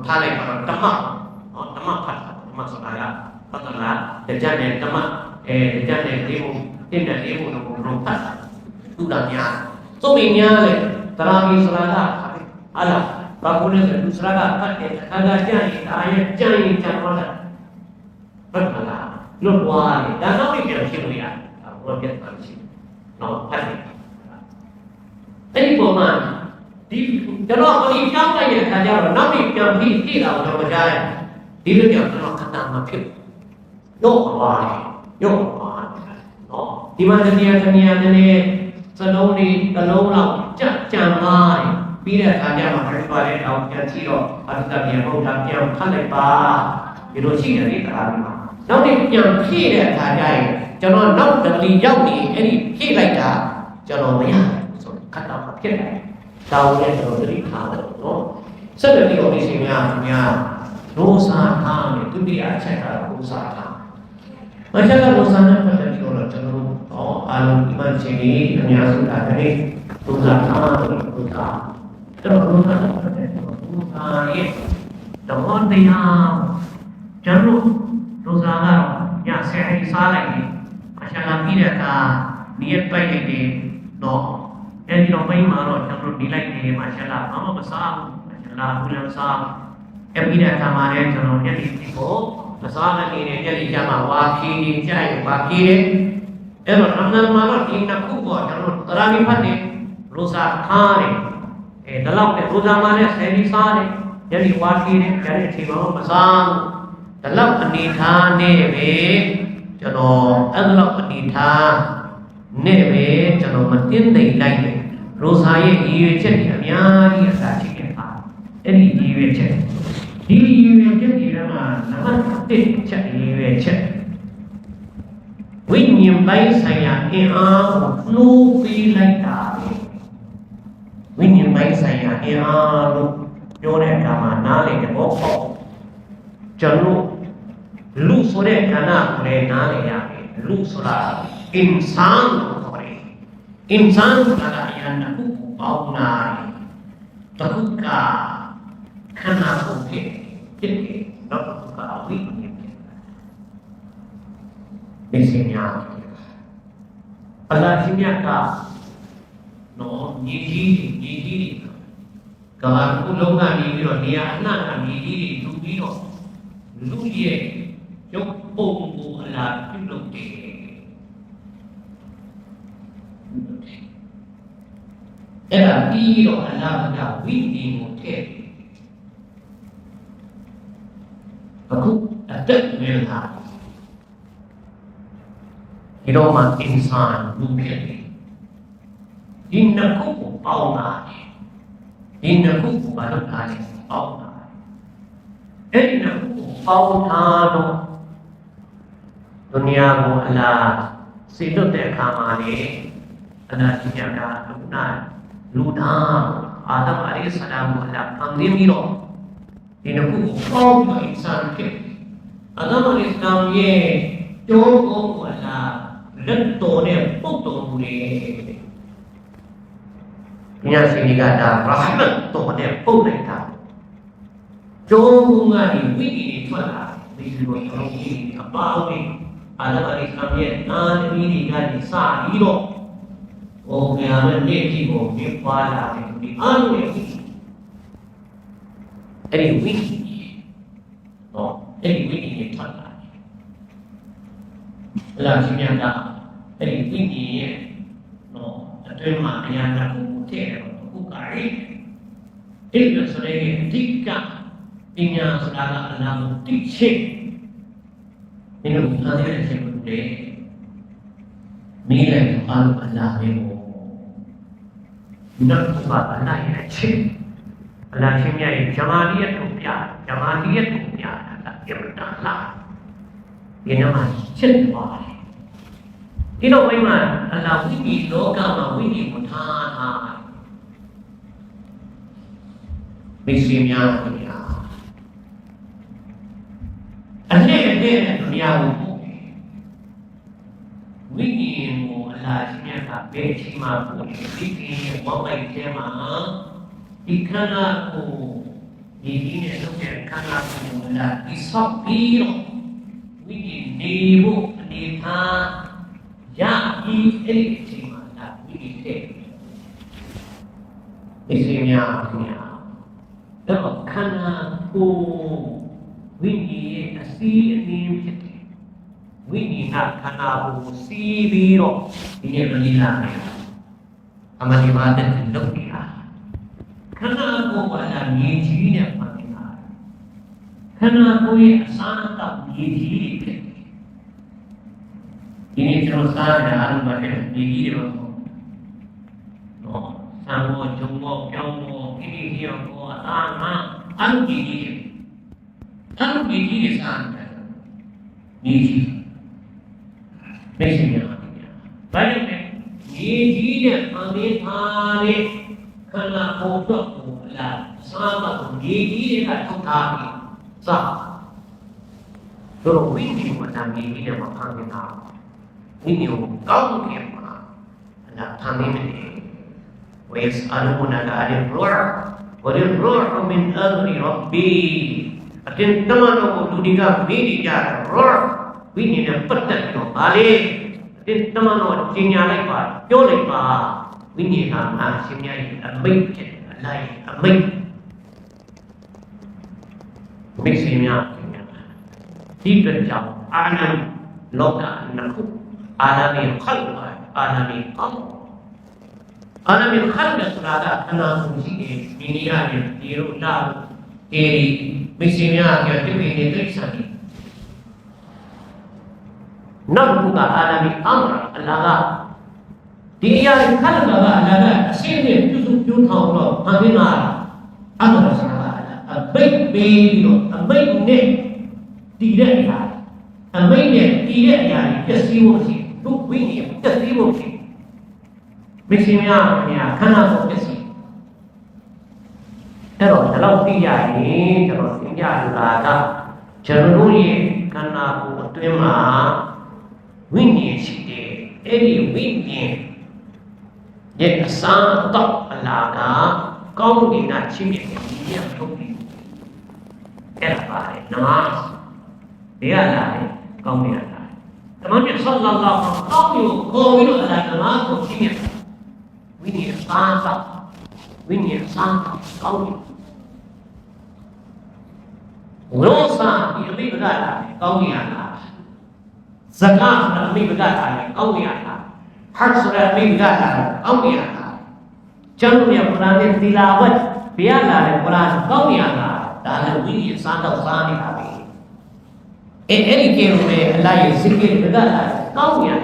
Thai này còn tấm mọc saudara, katalah terjadi tindak ilmu nomor 4 tudangnya, suaminya le terawih saudara, Allah Bagus dan saudara ada janji ayat janji jangan bermalah luar dan kami tidak siapa luar biasa sih, no pasti. Ini pemain ကျွန်တော်ဒီပြောင်းလိုက်တဲ့အခါကျတော့နောက်ပြီးပြန်ပြီးသိတာကိုတော့ကြားတယ်ဒီလိုကြောင့်ကျွန်တော်ခဏမှဖြစ်တော့ပါလေရော့ပါနော်ဒီမှာတနည်းစလုံးလေးတစ်လုံးလောက်ကြံပါတယ်ပြီးတဲ့အခါကျမှဖြစ်သွားတဲ့အောင်ပြန်ကြည့်တော့အတ္တပြန်ဟုတ်တာပြန်ဖတ်လိုက်ပါဒီလိုရှိတယ်လေတရားဒီမှာနောက်တစ်ပြန်ဖြည့်တဲ့အခါကျရင်ကျွန်တော်နောက်တလီရောက်နေအဲ့ဒီဖြည့်လိုက်တာကျွန်တော်မရဘူးဆိုခက်တော့ဖြစ်တယ်တောင်းတဲ့ကျွန်တော်သတိထားတယ်နော်ဆက်လက်ပြီးတော့ဒီချိန်များရိုးစားထားတယ်ဒုတိယအချက်ကရိုးစားထားမချက်ကရိုးစားနဲ့ပတ်သက်ပြီးတော့ကျွန်တော်တို့အားလုံးဒီမှာချိန်ကြီးအများစုတာတဲ့ရိုးစားထားတယ်ရိုးစားကျွန်တော်ရိုးစားနဲ့ပတ်သက်ပြီးရိုးစားရဲ့တော့တရားကျွန်တော်ရိုးစားကတော့ညဆယ်အိစားလိုက်တယ်မချက်လာပြီးတဲ့အခါနေရပိုက်လိုက်တယ်တော့အဲဒီတော့ဘိမှာတော့ကျွန်တော်ဒီလိုက်နေမှာချက်လာဘာမှမစားဘူးချက်လာဘူးလည်းစားအဲ့ဒီတဲ့အခါမှာလည်းကျွန်တော်ညနေဒီကိုမစားတဲ့နေညနေကျမှဝါခီနေကြရင်ဝါခီတယ်အဲ့တော့အမှန်မှာတော့ဒီနှစ်ခုပေါ့ကျွန်တော်တရားမိဖတ်နေရိုစာထားတယ်ဒါလောက်နဲ့ရိုစာမှာလည်းဆယ်ပြီးစားတယ်ညနေဝါခီတယ်ညနေအချိန်မှာမစားဘူးဒါလောက်အနေထားနေပဲကျွန်တော်အဲ့လောက်အနေထားနေပဲကျွန်တော်မတင်းသိမ့်လိုက်တယ်ရိုစာရဲ့ရည်ရွယ်ချက်တွေအများကြီးအစားရှိခဲ့ပါအဲ့ဒီရည်ရွယ်ချက်ဒီရည်ရွယ်ချက်တွေမှာနံပါတ်1ချက်ရည်ရွယ်ချက်ဝိညာဉ်ပိုင်းဆိုင်ရာအင်အားကိုနှိုးပေးလိုက်တာဝိညာဉ်ပိုင်းဆိုင်ရာအင်အားလို့ပြောတဲ့အခါမှာနားလည်တဲ့ဘောပေါ့ကျွန်တော်လူဆိုတဲ့ခန္ဓာကိုလည်းနားလည်ရတယ်လူဆိုတာအင်ဆန်လို့ခေါ်တယ်အင်ဆန်ဆိုတာအရာတစ်ခုကိုပေါင်းတာတစ်ခုကခန္ဓာကိုယ်ဖြစ်တယ်တော့တစ်ခုကဝိညာဉ်ဖြစ်တယ်ဒီစင်ညာအလားရှိမြတ်ကနော်ညီကြီးကဘာခုလုံးကနေပြီးတော့နေရာအနှံ့ကနေကြီးတွေလူပြီးတော့လူရဲ့ရုပ်ပုံကိုအလားပြုလုပ်တယ်အဲ့ဒါပြီးတော့အလားကဝိညာဉ်ကိုထည့်အခုအသက်ဝင်လာဒီတော့မှအင်ဆန်လူဖြစ်တယ်ဒီနှစ်ခုကိုပေါင်းတာဒီနှစ်ခုကိုဘာလို့ထားလဲပေါင်းတာအဲ့ဒီနှစ်ခုကိုပေါင်းထားတော့ဒုနီယာကိုအလားစေလွတ်တဲ့အခါမှာလေအနာတိယတာလူသားအာဒမ်အလိုင်ဆလာမ်ကိုအလားဖန်တီးပြီးတော့ဒီနှစ်ခုကိုပေါင်းပြီးအင်ဆန်ဖြစ်အာဒမ်အလိုင်ဆလာမ်ရဲ့ကျိုးကိုအလားလက်တော်နဲ့ပုတ်တော်မူလေမြတ်ရှင်ကဒါရဟမတ်တော်နဲ့ပုတ်လိုက်တာကျိုးကနေဝိညာဉ်ထွက်လာဒီလိုတော်ကြီးအပါအဝင်အာဒမ်အလိုင်ဆလာမ်ရဲ့နာသမီးတွေကနေစပြီးတော့ဘုရားရဲ့နေ့ကြီးကိုပြပွားလာတယ်ဒီအားလုံးရဲ့အဲ့ဒီဝိညာဉ်တော့အဲ့ဒီဝိညာဉ်ထွက်လာတယ်အဲ့ဒါရှင်မြတ်ကအဲ့ဒီဝိညာဉ်ရဲ့တော့အတွင်းမှာအရာတစ်ခုထည့်တယ်ခုကရိအဲ့ဒီဆိုရင်အဓိကပညာဆိုတာကအလားကိုသိချင်းဒီလိုအားရတဲ့ချက်တွေမိလည်းအားလုံးအလားပဲပေါ့နောက်တစ်ပါးအလားရဲ့ချက်အလားချင်းရဲ့ဂျမာလီယတ်ကိုပြဂျမာလီယတ်ကိုပြတာအမှန်တလားဒီနမှာချက်ပါတယ်ဒီတော့ဘိမှာအလားဝိညာဉ်လောကမှာဝိညာဉ်ကိုထားမိစေများခင်ဗျာအနဲ့နဲ့ဒုနီယာကိုဝိညာဉ်ကိုအလားရှိမြတ်ကဘယ်ချိန်မှပို့တယ်ဒီကိရဲ့ဘောင်းလိုက်ထဲမှာဒီခန္ဓာကိုဒီနဲ့လုပ်တဲ့ခန္ဓာကိုလာဒီဆော့ပြီးတော့ဝိညာဉ်နေဖို့အနေထားရပြီးအဲ့ဒီအချိန်မှာဒါဝိညာဉ်တဲ့ဒီစင်များခင်ဗျာတော့ခန္ဓာကိုဝိညာဉ်ရဲ့အစည်းအနည်းဖြစ်တယ်ဝိညာဉ်ကခန္ဓာကိုစီးပြီးတော့ဒီနေ့မလေးလာတယ်အမှန်ဒီမှာတဲ့လုပ်နေတာ khana ko wala niji ne pamina khana ko ye asana niji ne ini terus ada alam batin niji ne no sango jumbo kyongo ini dia ko ana an niji ne san niji mesnya banyak niji ne pamina ne khana ko to là sama con gigi là không thà sao rồi quý vị mà làm gì để mà tham gia nào nhiều công nghiệp mà là tham gia mình ويسألونك عن الروح والروح من أمر ربي atin teman-teman dunia ini dia roh ini dia petak itu balik atin teman-teman cinya lepas jolek pak ini ham asimnya baik lain baik misalnya tiga jam alam loka nakut alami khalq alami qam alami khalq serada kena fungsi ini ada tiru lalu diri misalnya yang ini tulisan nabuka alami amr Allah dia khalq Allah sini tu tahu lo mengenal Allah Taala baik beliau baik ni tidak ada baik ni tidak ada kesibukan tu ini kesibukan misalnya ya karena kesi kalau tidak ini kalau tidak ada cenderung karena aku terima winnie sih ini winnie ये शांत अल्लाह का कौन देना चाहिए ये होगी क्या बात है नमाज ये अल्लाह है कौन है अल्लाह तमाम ये सल्लल्लाहु अलैहि वसल्लम कौन अल्लाह नमाज को चाहिए विनय शांत कौन रोज़ा ये भी बताता है कौन है अल्लाह ज़कात भी बताता है कौन है अल्लाह हज भी बताता है कौन है अल्लाह Contohnya Quran tilawat biarlah Quran kau yang dalam ini sangat sangat kami. Ini kerana Allah zikir berada kau yang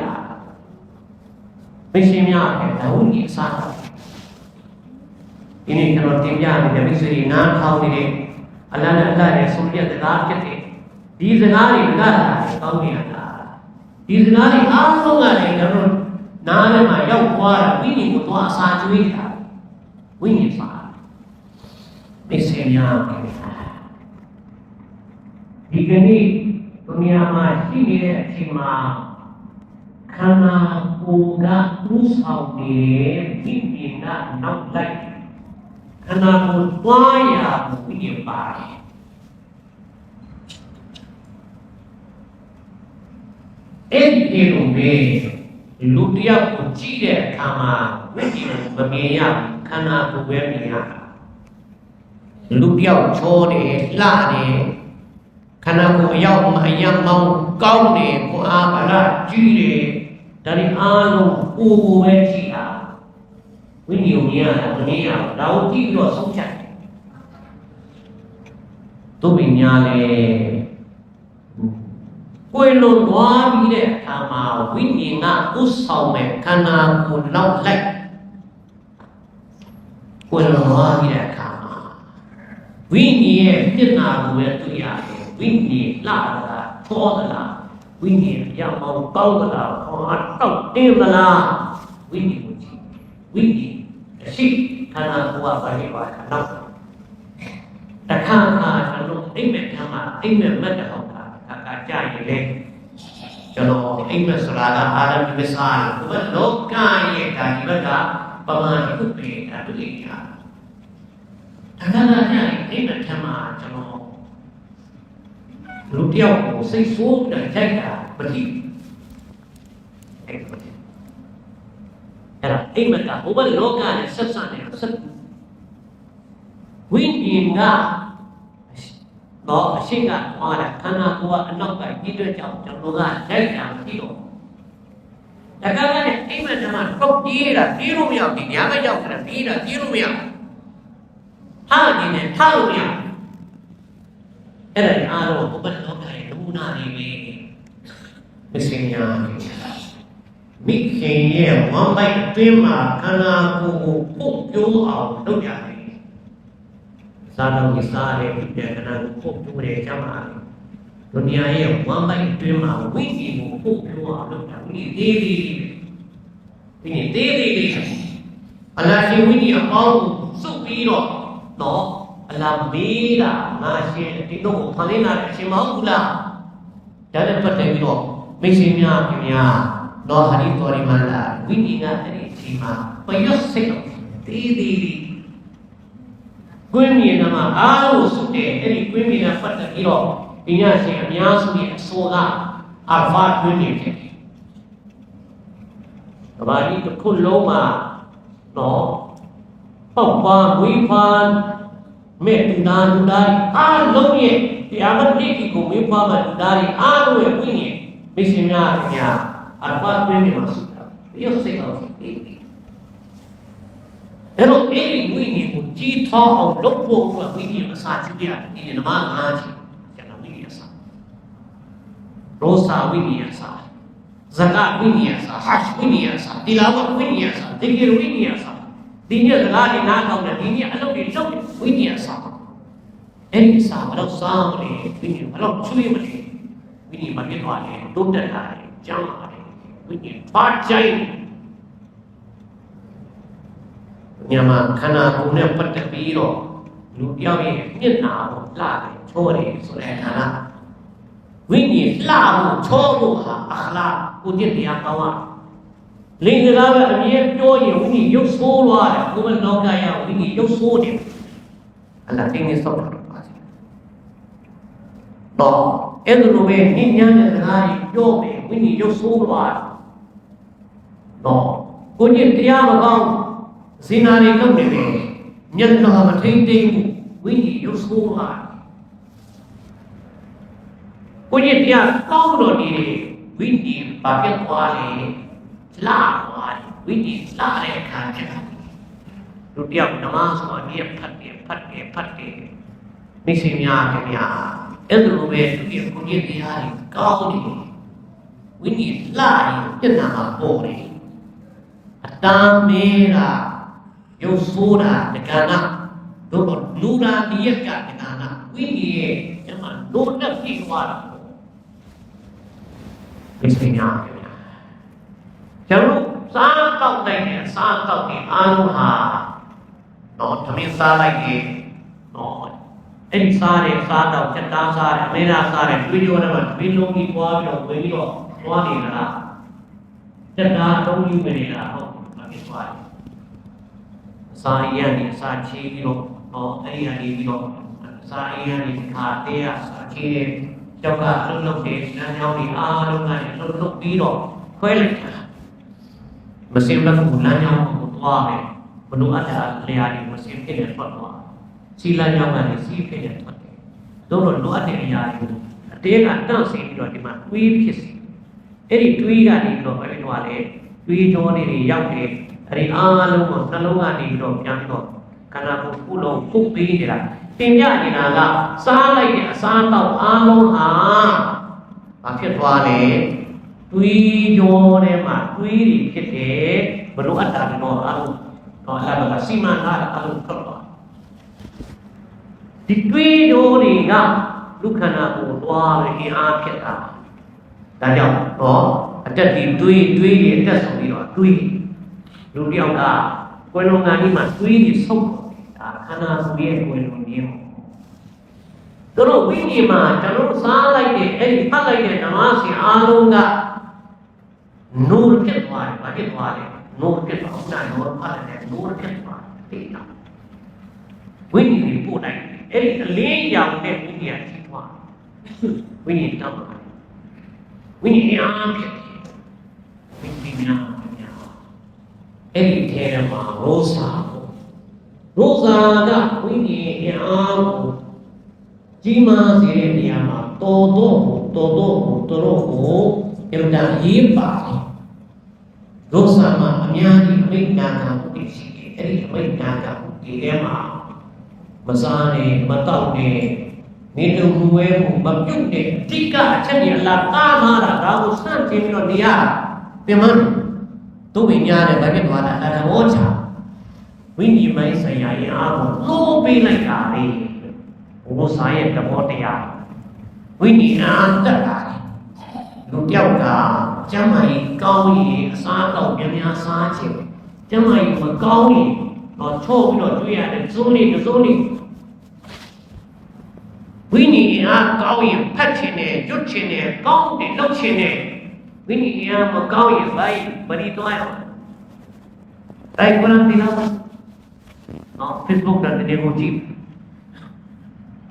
misalnya daun ini sangat. Ini kalau tiada jadi serinan kau ini Allah Rasulnya dengar kita. Di dengar berada kau yang di dengar apa lagi kalau nama yang kuat ini itu asal juga. Winnie Fah, misalnya, di sini dunia masih ni cuma karena uga usau ni ini nak lagi, karena upaya Winnie Fah. Ini lu dia kunci dia kama Winnie bermiaya. Karena aku berniat, lu dia curi lah ni. Karena aku yang mau kau ni, aku apalah ciri dari alu ubu bercia. Ini dunia, laut itu susah. Tu binyale, kau lu dua bila kama ini nak usau me, karena aku laut lek. Kuala dia kama, winnie kita buat tu ya, winnie lah, thor lah, winnie yang mau kau lah, kau atau dia lah, winnie, si karena buat bagi buat kanam, tak kalau ini kama, ini mana kakak cai le, kalau ini selada alam besar, buat lokal ye tadi berada. Paman itu beda dunia. Kadang-kadang ini macam lu dia aku sesuatu dan jaga beri. Era ini macam ubah lokal sesuatu sesuatu. Winnie enggak, bawa sehingga orang karena gua anak baik itu jauh lokal jaga itu. Kadang-kadang ini macam kau dia tiru yang dia macam kena tiru yang ထားနေတယ်ထားလို့ရအဲ့ဒါအားလုံးဘုပ္ပလောကရဲ့လူနာတွေပဲမစင်ညာမိခင်ရဲ့ဝမ်းပိုက်အတွင်းမှာခန္ဓာကိုယ်ကိုပုတ်ပြိုးအောင်လုပ်ရတယ်သာတော်ကြီးစားတဲ့ဒီခန္ဓာကိုပုတ်ပြိုးတယ်ကြမှာဒုနီယာရဲ့ဝမ်းပိုက်အတွင်းမှာဝိညာဉ်ကိုပုတ်ပြိုးအောင်လုပ်တာဒီသေးအလားရှင်ဝိညာဉ်အပေါင်းကိုစုပ်ပြီးတော့နော်အလားမေးတာငါရှင်ဒီတော့ဖန်လင်းလာတဲ့အရှင်မဟုတ်ဘူးလားဒါနဲ့ပတ်သက်ပြီးတော့မိတ်ဆွေများခင်ဗျာတော့ဟာဒီတော်ရီမလာဝိညာဉ်ကအဲ့ဒီအချိန်မှာပယတ်စိတ်တေးကွင်းမြေနာမှာအားလို့စုတဲ့အဲ့ဒီကွင်းမြေနာပတ်သက်ပြီးတော့ဒီညရှင်အများစုရဲ့အစိုးကအာဖာကွင်းမြေဖြစ်တယ်။ဒါဒီတစ်ခုလုံးမှာတော့ပေါက်ပါဝိဖာမေတ္တာလူသားအားလုံးရဲ့တရားမတိကိုဝိဖာမှာလူသားအားလုံးရဲ့ဝိညာဉ်မိတ်ဆွေများခင်ဗျာအာဖာကွင်းမြေမှာစုတာဒီလိုစိတ်အောင်ဒီအဲ့တော့အဲ့ဒီဝိညာဉ်ကိုကြီးထွားအောင်လုပ်ဖို့ဝိညာဉ်အစာကြီးရတယ်ဒီနမငါးကြီးကျန်တဲ့ဝိညာဉ်အစာရောစာဝိညာဉ်အစာဇကာဝိညာဉ်အစာဟာရှ်ဝိညာဉ်အစာတီလာဝဝိညာဉ်အစာဒီကိဝိညာဉ်အစာဒီနေ့စကားတွေနားထောင်တယ်ဒီနေ့အလုပ်တွေလုပ်တယ်ဝိညာဉ်အစာအဲ့ဒီအစာဘယ်တော့စားမလဲဝိညာဉ်ဘယ်တော့ချွေးမလဲဝိညာဉ်မပြတ်သွားတယ်တိုးတက်လာတယ်ကျမ်းလာတယ်ဝိညာဉ်ပါကြိုင်မြန်မာခန္ဓာကိုယ်နဲ့ပတ်သက်ပြီးတော့လူပြောင်းရဲ့မျက်နှာကိုလှတယ်ချိုးတယ်ဆိုတဲ့ခန္ဓာဝိညာဉ်လှဖို့ချိုးဖို့ဟာအခလာကိုကျင့်တရားကောင်းอ่ะလင်္ကာပဲအမြဲပြောရင်ဝိညာဉ်ရုပ်ဆိုးသွားတယ်ဘုမလောကရဝိညာဉ်ရုပ်ဆိုးတယ်အလားတင်းနေစောက်တော့ပါစေတော့အဲ့လိုပဲညဉ့်ညမ်းတဲ့စကားကြီးပြောမယ်ဝိညာဉ်ရုပ်ဆိုးသွားတယ်တော့ကိုကျင့်တရားမကောင်းဇင်နာတွေလုပ်နေတယ်မျက်နှာမထိန်သိမ်းဘူးဝိညာဉ်ရုပ်ဆိုးလာကိုကြီးတရားကောင်းတော်နေတယ်ဝိညာဉ်ဘာပြတ်သွားလဲလာသွားတယ်ဝိညာဉ်လာတဲ့အခါကျတော့လူတယောက်နမဆိုတာဒီဖတ်တယ်မိစေများခင်ဗျာအဲ့လိုပဲသူရဲ့ကိုကြီးတရားတွေကောင်းတယ်ဝိညာဉ်လာရင်ပြတ်နာမှာပေါ်တယ်အတမ်းမေးတာရုပ်ဆိုးတာတက္ကနာတို့လူရာဒီရကတက္ကနာဝိညာဉ်ရဲ့ကျမတို့နဲ့ပြီးသွားတာဒီစင်ညာကျွန်တော်စားတောက်နိုင်တယ်စားတောက်ရင်အားလုံးဟာတော့သမင်းစားလိုက်ရင်တော့အဲ့ဒီစားတယ်စားတော့ချက်သားစားတယ်အမေရာစားတယ်တွေးကြောနဲ့မှတွေးလုံးကြီးပွားပြီးတော့ဝင်ပြီးတော့သွားနေလားချက်သားသုံးယူနေလားဟုတ်မဖြစ်သွားတယ်စာရည်နဲ့စာချီပြီးတော့အဲ့ဒီအနေပြီးတော့စာရည်နဲ့ခါတရားစာချီတဲ့ကျောက်ကလှုပ်လှုပ်တဲ့နားကြောင်းတွေအားလုံးကလည်းလှုပ်လှုပ်ပြီးတော့ခွဲလိုက်တာမစင်ဘက်ကိုနားကြောင်းကိုသွားတယ်ဘလို့အတားလျာတွေမစင်ဖြစ်နေထွက်သွားစီလမ်းကြောင်းကလည်းစီးဖြစ်နေထွက်တယ်တို့တော့လိုအပ်တဲ့အရာတွေကိုအတေးကတန့်စင်ပြီးတော့ဒီမှာတွေးဖြစ်စီအဲ့ဒီတွေးကနေပြီးတော့ဘယ်လိုသွားလဲတွေးကြောတွေရောက်တယ်အဲ့ဒီအားလုံးကိုနှလုံးကနေပြီးတော့ပြန်ပြီးတော့ခန္ဓာကိုယ်ခုလုံးပုတ်ပေးနေတာတင်ပြနေတာကစားလိုက်တဲ့အစားတော့အားလုံးဟာဘာဖြစ်သွားလဲတွေးကြောထဲမှာတွေးတွေဖြစ်တယ်ဘလို့အတ္တတော့အားလုံးတော့အဲ့ဒါကစီမံထားတာအားလုံးထွက်သွားဒီတွေးကြောတွေကလူခန္ဓာကိုယ်သွားပြီးအင်အားဖြစ်တာဒါကြောင့်တော့အတက်ဒီတွေးတွေအတက်ဆုံးပြီးတော့တွေးလူတယောက်ကကိုယ်လုံးကဒီမှာတွေးပြီးဆုံးဒါခန္ဓာကိုယ်ရဲ့ကိုယ်လုံးမျိုးတို့ဝိညာဉ်မှာကျွန်တော်စားလိုက်တဲ့အဲ့ဒီဖတ်လိုက်တဲ့ဓမ္မစီအားလုံးကနိုးဖြစ်သွားတယ်ဘာဖြစ်သွားလဲနိုးဖြစ်သွားတာနိုးဖတ်တယ်နိုးဖြစ်သွားတယ်တာဝိညာဉ်ကိုပို့လိုက်အဲ့ဒီအလင်းရောင်တဲ့ဝိညာဉ်ဖြစ်သွားဝိညာဉ်တော့ဝိညာဉ်အားဖြစ်တယ်ဝိညာဉ်များအဲ့ဒီထဲမှာရောစာကဝိညာဉ်အားကိုကြီးမားစေတဲ့နေရာမှာတော်တော်ကိုအမှန်တန်ရေးပါတယ်ရောစာမှာအများကြီးအမိန့်နာခံမှုတွေရှိတယ်အဲ့ဒီအမိန့်နာခံမှုတွေထဲမှာ Masani, Matau, Nidu Ruemu, Mapuke, Tika, Chani, La Tamara, Rabu Santi, Dia, Piman, Tuminia, Bagabana, and Ocha. We need my say, I am no be like Ari, Osai, the Motia. We need another. Lukiaka, Jamai, Gaui, Santa, Yamia Sanchi, Jamai, Gaui, or Chobi, or Tuya, and Zuni, the Zuni. We need a Gaui, Patchine, Juchine, Gaudi, Luchine. We need a Gaui, by Barito. Like one of the Facebook that the emoji.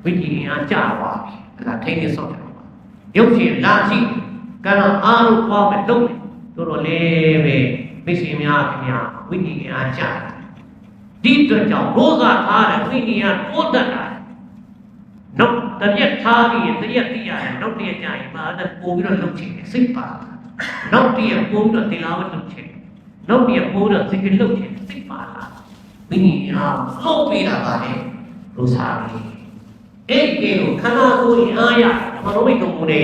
We need a Java, and I take this on. Yoshi, Lazi. Karena alu kau betul, turun lebe, misalnya wini aja. Di terjauh roza ada wini yang oda. Nok terjadi tadi, terjadi dia, nok dia jadi pada pura lucu, simpan. Nok dia pura tilawat lucu, nok dia pura sikit lucu, simpan. Wini yang lopi apa ni, roza ni. Kilo, karena tu ni ayat, malu itu mudi.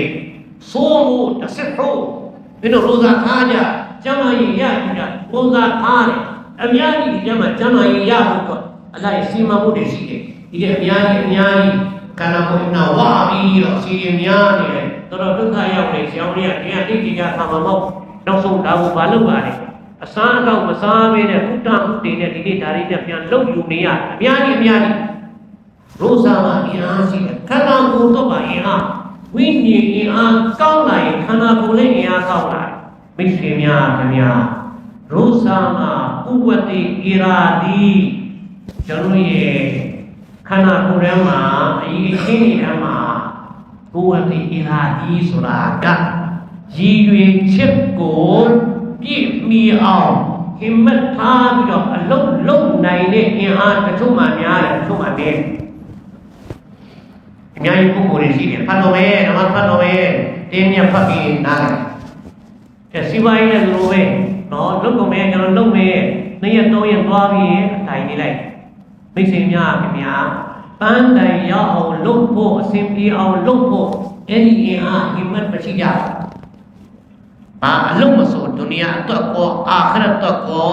Somo tasihhu ino roza kaja jamai ya juga roza kare amyani jamai ya ko Allah isima mudi sike ide amyani kana ko na wabi ro sike amyani toro dukha yaw ne siaw ne dia ti ja khama mauနောက်ဆုံးဒါကိုဘာလုပ်ပါလဲအစားအသောက်မစားဘဲနဲ့ကုတ္တမှုတွေနဲ့ဒီနေ့ဒါတွေနဲ့ပြန်လုပ်ယူနေရအများကြီးရိုးစာမှာအင်အားရှိတယ်ခန္ဓာကိုယ်တော့ပါအင်အားဝိညာဉ်အင်အားကောင်းလာရင်ခန္ဓာကိုယ်လည်းအင်အားကောင်းလာမိတ်ဆွေများခင်ဗျာရိုးစာမှာဥပတိဣရာတိကျွန်တော်ရဲ့ခန္ဓာကိုယ်ထဲမှာအရေးချင်းနေတဲ့မှာဥပတိဣရာတိဆိုတာကရည်ရွယ်ချက်ကိုပြည့်မီအောင်ဟိမတ်ထားပြီးတော့အလုံးလုံးနိုင်တဲ့အင်အားတစ်ချို့မှများတယ်တစ်ချို့မှနည်းအများကြီးပုဂ္ဂိုလ်တွေရှိတယ်ဖတ်တော့ပဲနမဖတ်တော့ပဲတင်းမြတ်ဖတ်ပြီးနားတယ်စီဝိုင်းလည်းလိုပဲနော်လုပ်ကုန်မယ်ကျွန်တော်လုပ်မယ်2ရက်3ရက်သွားပြီးအတိုင်နေလိုက်မိတ်ဆွေများခင်ဗျာပန်းတိုင်ရောက်အောင်လုပ်ဖို့အစဉ်ပြေအောင်လုပ်ဖို့အဲ့ဒီအင်အားဟိမတ်မရှိကြဘူးအလုံးမစိုးဒုနီယာအတွက်ကောအာခရတ်အတွက်ကော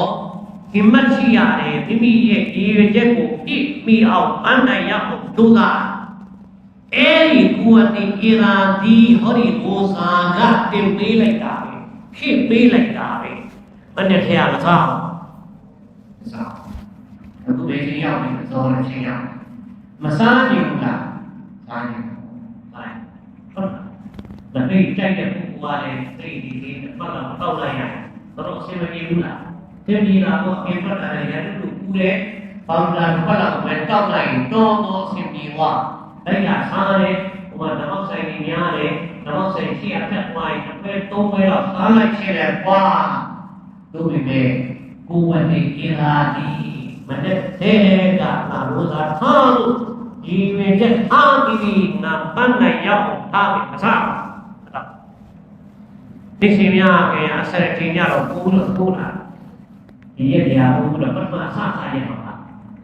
ဟိမတ်ရှိရတယ်မိမိရဲ့ရည်ရွယ်ချက်ကိုပြည့်မီအောင်ပန်းတိုင်ရောက်အောင်ဒုသာအဲ့ဒီကုဝတိဣရာတိဟောဒီဘောဇာကတင်ပေးလိုက်တာပဲဖြစ်ပေးလိုက်တာပဲဘယ်နဲ့ထရလားစားအခုပဲချင်းရောက်ပြီသောနဲ့ချင်းရောက်မစားနိုင်ဘူးလားစားနိုင်ပါတယ်ဟုတ်လားဒါကြိုက်တဲ့ပုဂ္ဂိုလ်ကလည်းသိဒီပတ်လာတောက်လိုက်ရတယ်တော့အဆင်မပြေဘူးလားသိပြီလားတော့အင်ပတ်လာရတယ်တူကူတယ်ပေါင်လာပတ်လာပဲတောက်လိုက်တော့အဆင်ပြေသွားအဲ့ဒါစားတယ်ဟိုမှာဓမ္မဆိုင်ကြီးများတယ်ဓမ္မဆိုင်ရှိအထက်ပိုင်းတစ်ဖက်သုံးဖက်တော့စားလိုက်ချင်တယ်ကွာတို့ပေမဲ့ကိုယ်ဝတ်နေကြတာဒီမနဲ့တဲ့ကလာလို့သာထားလို့ဒီဝင်ချက်အားပြီးနာပန်းနိုင်ရောက်ထားပြီမစားဒီစီများကအဲ့ဆက်ချင်းကြတော့ပိုးတော့လာဒီရက်တရားပိုးတော့ပထမစားရမှာ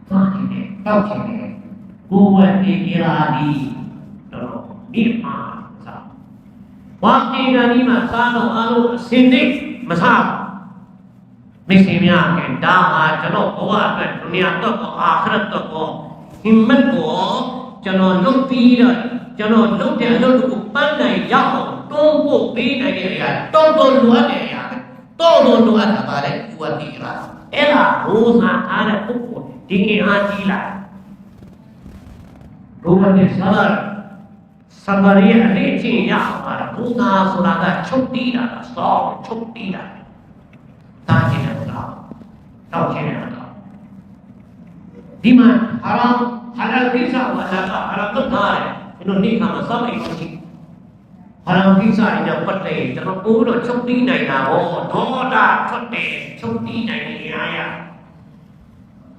စားချင်တယ်တောက်ချင်တယ်ကိုယ်ဝတ်နေကြတာဒီတော့ဒီမှာစားဝါတီကနီမှာစားတော့အားလုံးအစင်းသိမစားမိတ်ဆွေများကဒါဟာကျွန်တော်ဘဝအတွက်ဒုနီယာတော့အာခရတ်တော့ဟိမတ်ကိုကျွန်တော်လုပ်ပြီးတော့ကျွန်တော်လုပ်တဲ့အလုပ်ကိုပန်းနိုင်ရအောင်တွန်းဖို့ပေးနိုင်တဲ့အရာတော်တော်လိုအပ်တဲ့အရာတော်တော်လိုအပ်တာပါလေဥပတိရာအဲ့ဒါဘုရားအားတဲ့ပုဂ္ဂိုလ်ဒီအင်အားကြီးလာဘုရားနဲ့ဆဘာရီအလေးချင်းရအောင်ပါဘုရားဆိုတာကချုပ်တီးတာစောင်းချုပ်တီးတာတားခြင်းနဲ့တော့တောက်ခြင်းနဲ့တော့ဒီမှာဟာလာကိစ္စဝါလာကဟာလာကထားတယ်ဒီလိုနေခါမှာစမိုက်ရှိဟာလာကိစ္စအရင်ပတ်တယ်ကျွန်တော်ပို့တော့ချုပ်တီးနိုင်တာဟောဒေါတာထွက်တယ်ချုပ်တီးနိုင်တဲ့နေရာရ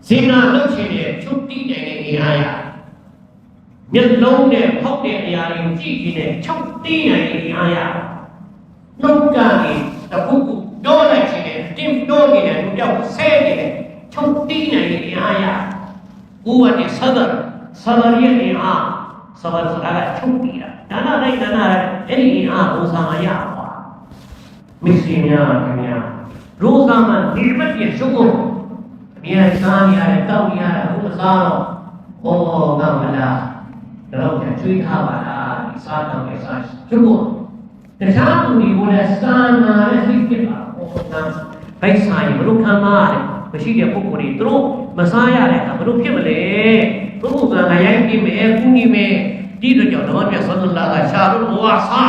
ဇင်နာလုပ်ခြင်းနဲ့ချုပ်တီးနိုင်တဲ့နေရာရမျက်လုံးနဲ့ဖောက်တဲ့အရာတွေကိုကြည့်ပြီးနဲ့ချုပ်တီးနိုင်တဲ့နေရာရနှုတ်ကနေတခုခုပြောလိုက်ခြင်းနဲ့တင်ပြောနေတဲ့လူပြောက်ဆဲနေတဲ့ချုပ်တီးနိုင်တဲ့နေရာရဥဝတ်နဲ့ဆဒ sabariya sabar saudara cukup dana ini rosa maya misalnya rosa man nikmat dia syukur dia insan dia tahu dia besar oh gamala kalau dia cerita pada insan dan syukur tetapi di boleh sana sedikit baik saya belum kamar mesti dia pukul itu masaya dia belum boleh Tuh kan ayat ini kuni di dalam Nabi Sallallahu Alaihi Wasallam wasa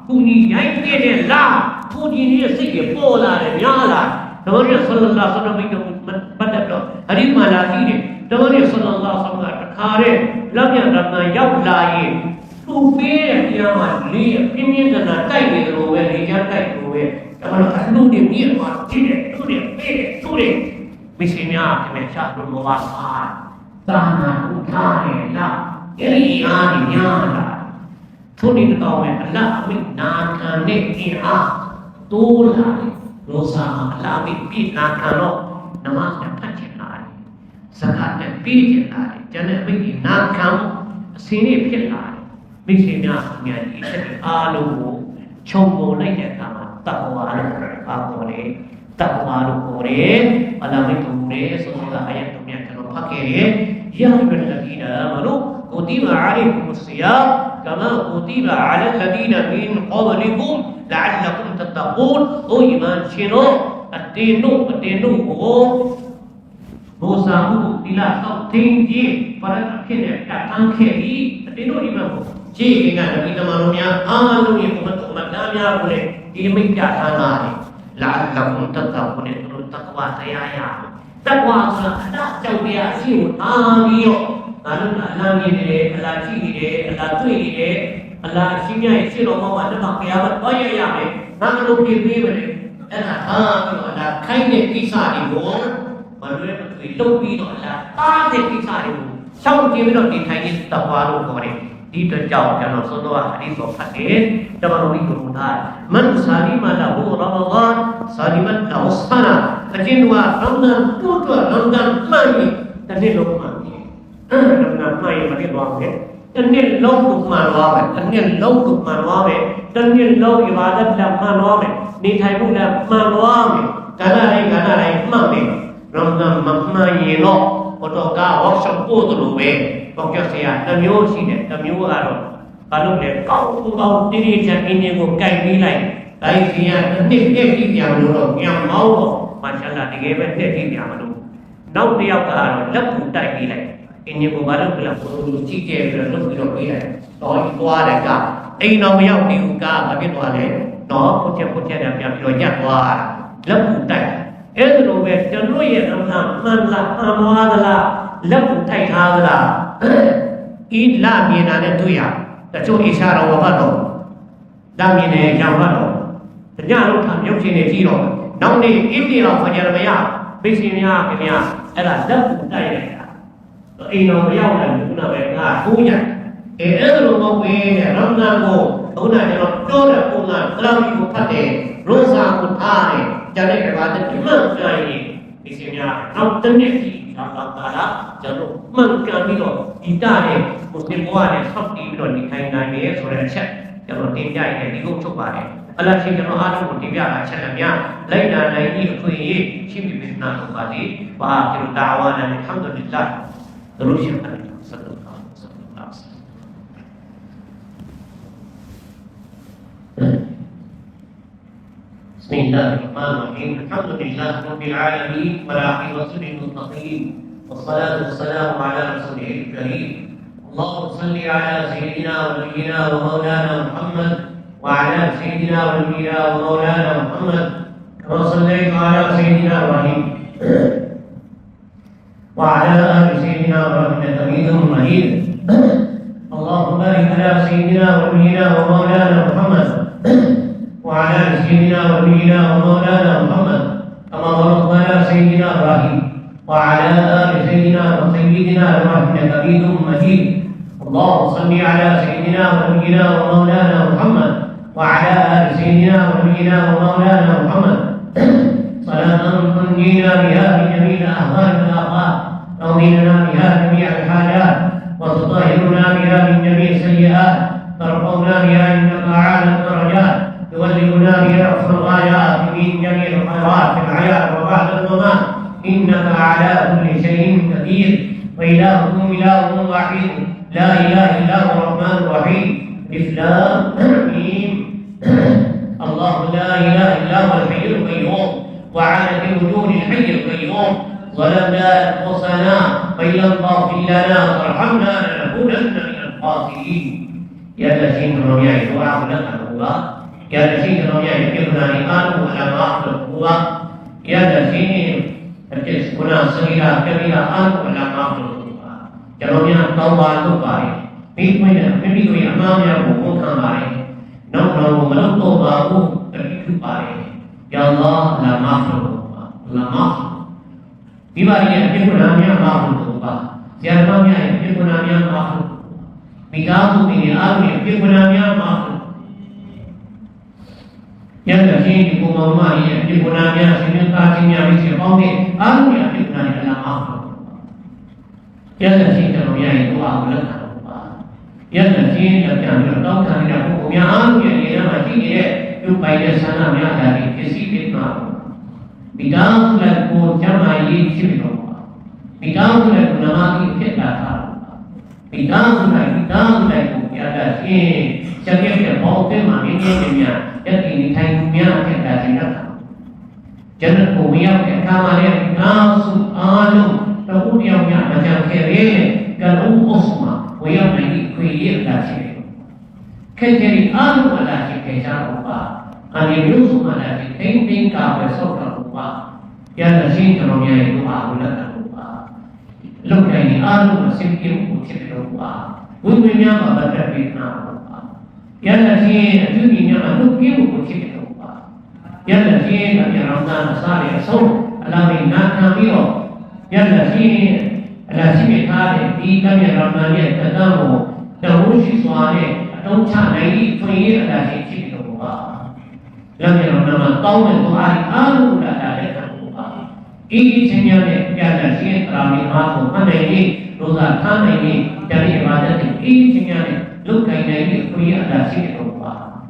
kuni ayat ini lah kuni ini sih pola nyala Nabi Sallallahu Alaihi Wasallam itu pada hari malam ini Nabi Sallallahu Alaihi Wasallam kare lamnya ramai yang lain tuh dia mali ini kan tak ini loh ini yang tak loh kalau kalau dia mati tuh misalnya kita cakap wasa Tanah utara lah, ini nyala. Tuli tu tahu Allah ambil nakan ni tulah dosa Allah ambil pi nakan lo, nama dapat jenari. Sekarang pi jenari, jangan ambil nakan sini pi jenari. Misalnya ni alu cumbu lagi kama takwa lu ni takwa lu ni, Allah itu ni semoga ayat tu ni akan pakai. يا أيها الذين آمنوا كتب عليكم الصيام كما كتب على الذين من قبلكم لعلكم تتقون أو إيمان شنو الدين dosa bila kau tinggi pada akhirnya datang kiri الدين إيمان jika kita manusia anu yang umat kami boleh demikian hari لعلكم تتقون itu takwa saya takwa ada jauh dia siu amio lalu Allah ni Allah ciri Allah tu ini Allah sinya siu mau ada pakai banyak yang nak lupa beri Allah kain kisah itu baru itu lupa Allah tak kisah itu sau dia itu dikai takwa lu kore di terjauh jangan sudah hadis hadis jangan lupa mudah man salima lahu Ramadan salimat lahu sana Kejinwa Ramadan putra Ramadan mai tadi lok mai Ramadan mai mari luang ke tadi lok duk marwa tadi lok duk marwa tadi lok ibadat lam marwa ni thai bu lam marwa kana lai mai Ramadan mai lo otoka workshop ko tu we workshop sia tamyo si ne tamyo aro kalau le kau diri jan ini ko kai ni lai kai sia ni yang lo yang mau Masalah di game ni dia malu. Nau dia kalau lepas tak hilang, ini bukan kalau perlu cikgu kalau perlu hilang. Tahu itu ada kah? Ini nau yang diuka bagi tu ada. Nau punya dia yang belajar tuan. Lepas tak. Itu lebih cenderung yang mana amalah lepas tak ada. Ini lah ni ada tu ya. Tapi isyarat apa tu? Dah ni yang apa tu? Ternyata lu tham yang sini zero. Nau ni ini lah fajar maya, bisnya kena ada lepas tak ada. Ini nau yang ada guna mereka punya. Itu mau punya Ramadan ko, guna jalan jodoh guna kalau itu pate, rosa putane, jadi kepada cuma ini bisnya nau ternyata Allah jalur mengkami lo kita ni muslim buat ni seperti itu ni kain ni sudah cek kalau tinggal ni digo coba ni. Allah sehingga orang mesti biar cakapnya, lain ini kui sini bisna kembali, bahwa dakwah dan alhamdulillah terus yang ada sallallahu alaihi wasallam. Bismillahirrahmanirrahim. Alhamdulillah rabbil alamin wal aqibatu lil muttaqin. Wassalatu wassalamu ala rasulil karim. Allahumma salli ala sayyidina wa nabiyyina wa maulana Muhammad وعلى سيدنا ونبينا ومولانا محمد كما صليت على سيدنا ابراهيم وعلى ال سيدنا ابراهيم انك حميد مجيد اللهم بارك على سيدنا ونبينا ومولانا محمد وعلى ال سيدنا ونبينا ومولانا محمد كما باركت على سيدنا ابراهيم وعلى ال سيدنا وسيدنا ابراهيم انك حميد مجيد اللهم صل على سيدنا ونبينا ومولانا محمد وعلى آل سيدنا ونبينا ومولانا محمد صلاة تنجينا بها من جميع الأهوال والآفات تقضي لنا بها جميع الحاجات تطهرنا بها من جميع السيئات ترفعنا بها إنك أعلى الدرجات تبلغنا بها أقصى الغايات من جميع الخيرات في الحياة وبعد الممات إنك على كل شيء قدير وإلهكم إله واحد لا إله إلا هو الرحمن الرحيم الإسلام الله لا إله إلا هو الحي القيوم وعلى الوجود الحي القيوم ظلمنا أنفسنا فإن لم تغفر لنا وارحمنا لنكونن من الخاسرين يا الذين رميوا دعاء لك الله يا الذين رميوا يكفنا لآن ولا معصر الله يا الذين تكسبنا صغيرا كبيرا آن ولا معصر الله جرميا توبة لباري ميكوي أمام يا بوكو كاماري نوكرو ملوك توبة تكيكو باري يا الله لا معصر الله لا معصر Bibari yang digunanya makhluk Allah. Siapa yang digunanya makhluk. Bikamu ini aku yang digunanya makhluk. Yang dari dikumama yang digunanya senyata senyata siapapun aku yang digunanya adalah makhluk. Yang dari dalamnya itu aku letak Allah. Yang dari yang bertahu dari aku yang aku yang dia mati dia supaya sana yang dari kesihatan makhluk. Bidang lagu jamaah ini siapa? Bidang lagu nama ini siapa? Bidang lagu ada si siapa baunya mana dia jadi ini tayangnya kita siapa? Jangan kumiap kita malah nasu alum tahu dia macam kere kalau usma kuya lagi kuya lagi. Kejari alum ada si kejar Ani Yusuf ada di ting kau besok lupa, yang nasi terumnya itu aku nak lupa. Lupa ini aku masih kira ucap lupa, bukannya apa terfitnah lupa. Yang nasi dunia aku kira ucap lupa. Yang nasi kami Ramadan asal esok alami nak kami lo. Yang nasi mereka di kami Ramadan yang ketemu terus suara atau cara ini punya nasi cip lupa. Lagi nama tahu itu hari alu dah ada terbuka. Ini sebenarnya tiada sih ramai masuk mana ini roza mana ini dari ibadat ini sebenarnya luka ini kuya ada sih terbuka.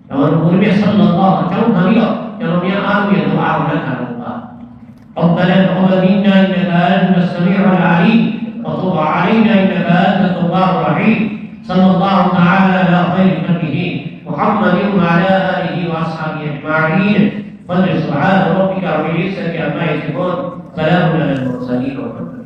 Namun Nabi Sallallahu Alaihi Wasallam kalau dia alu yang doa dah terbuka. ربنا تقبل منا انك انت السميع العليم وتب علينا انك انت التواب الرحيم صلى الله تعالى على خير خلقه محمد وعلى آله وأصحابه أجمعين فضل سبحان ربك رب العزة عما يصفون سلام على المرسلين والحمد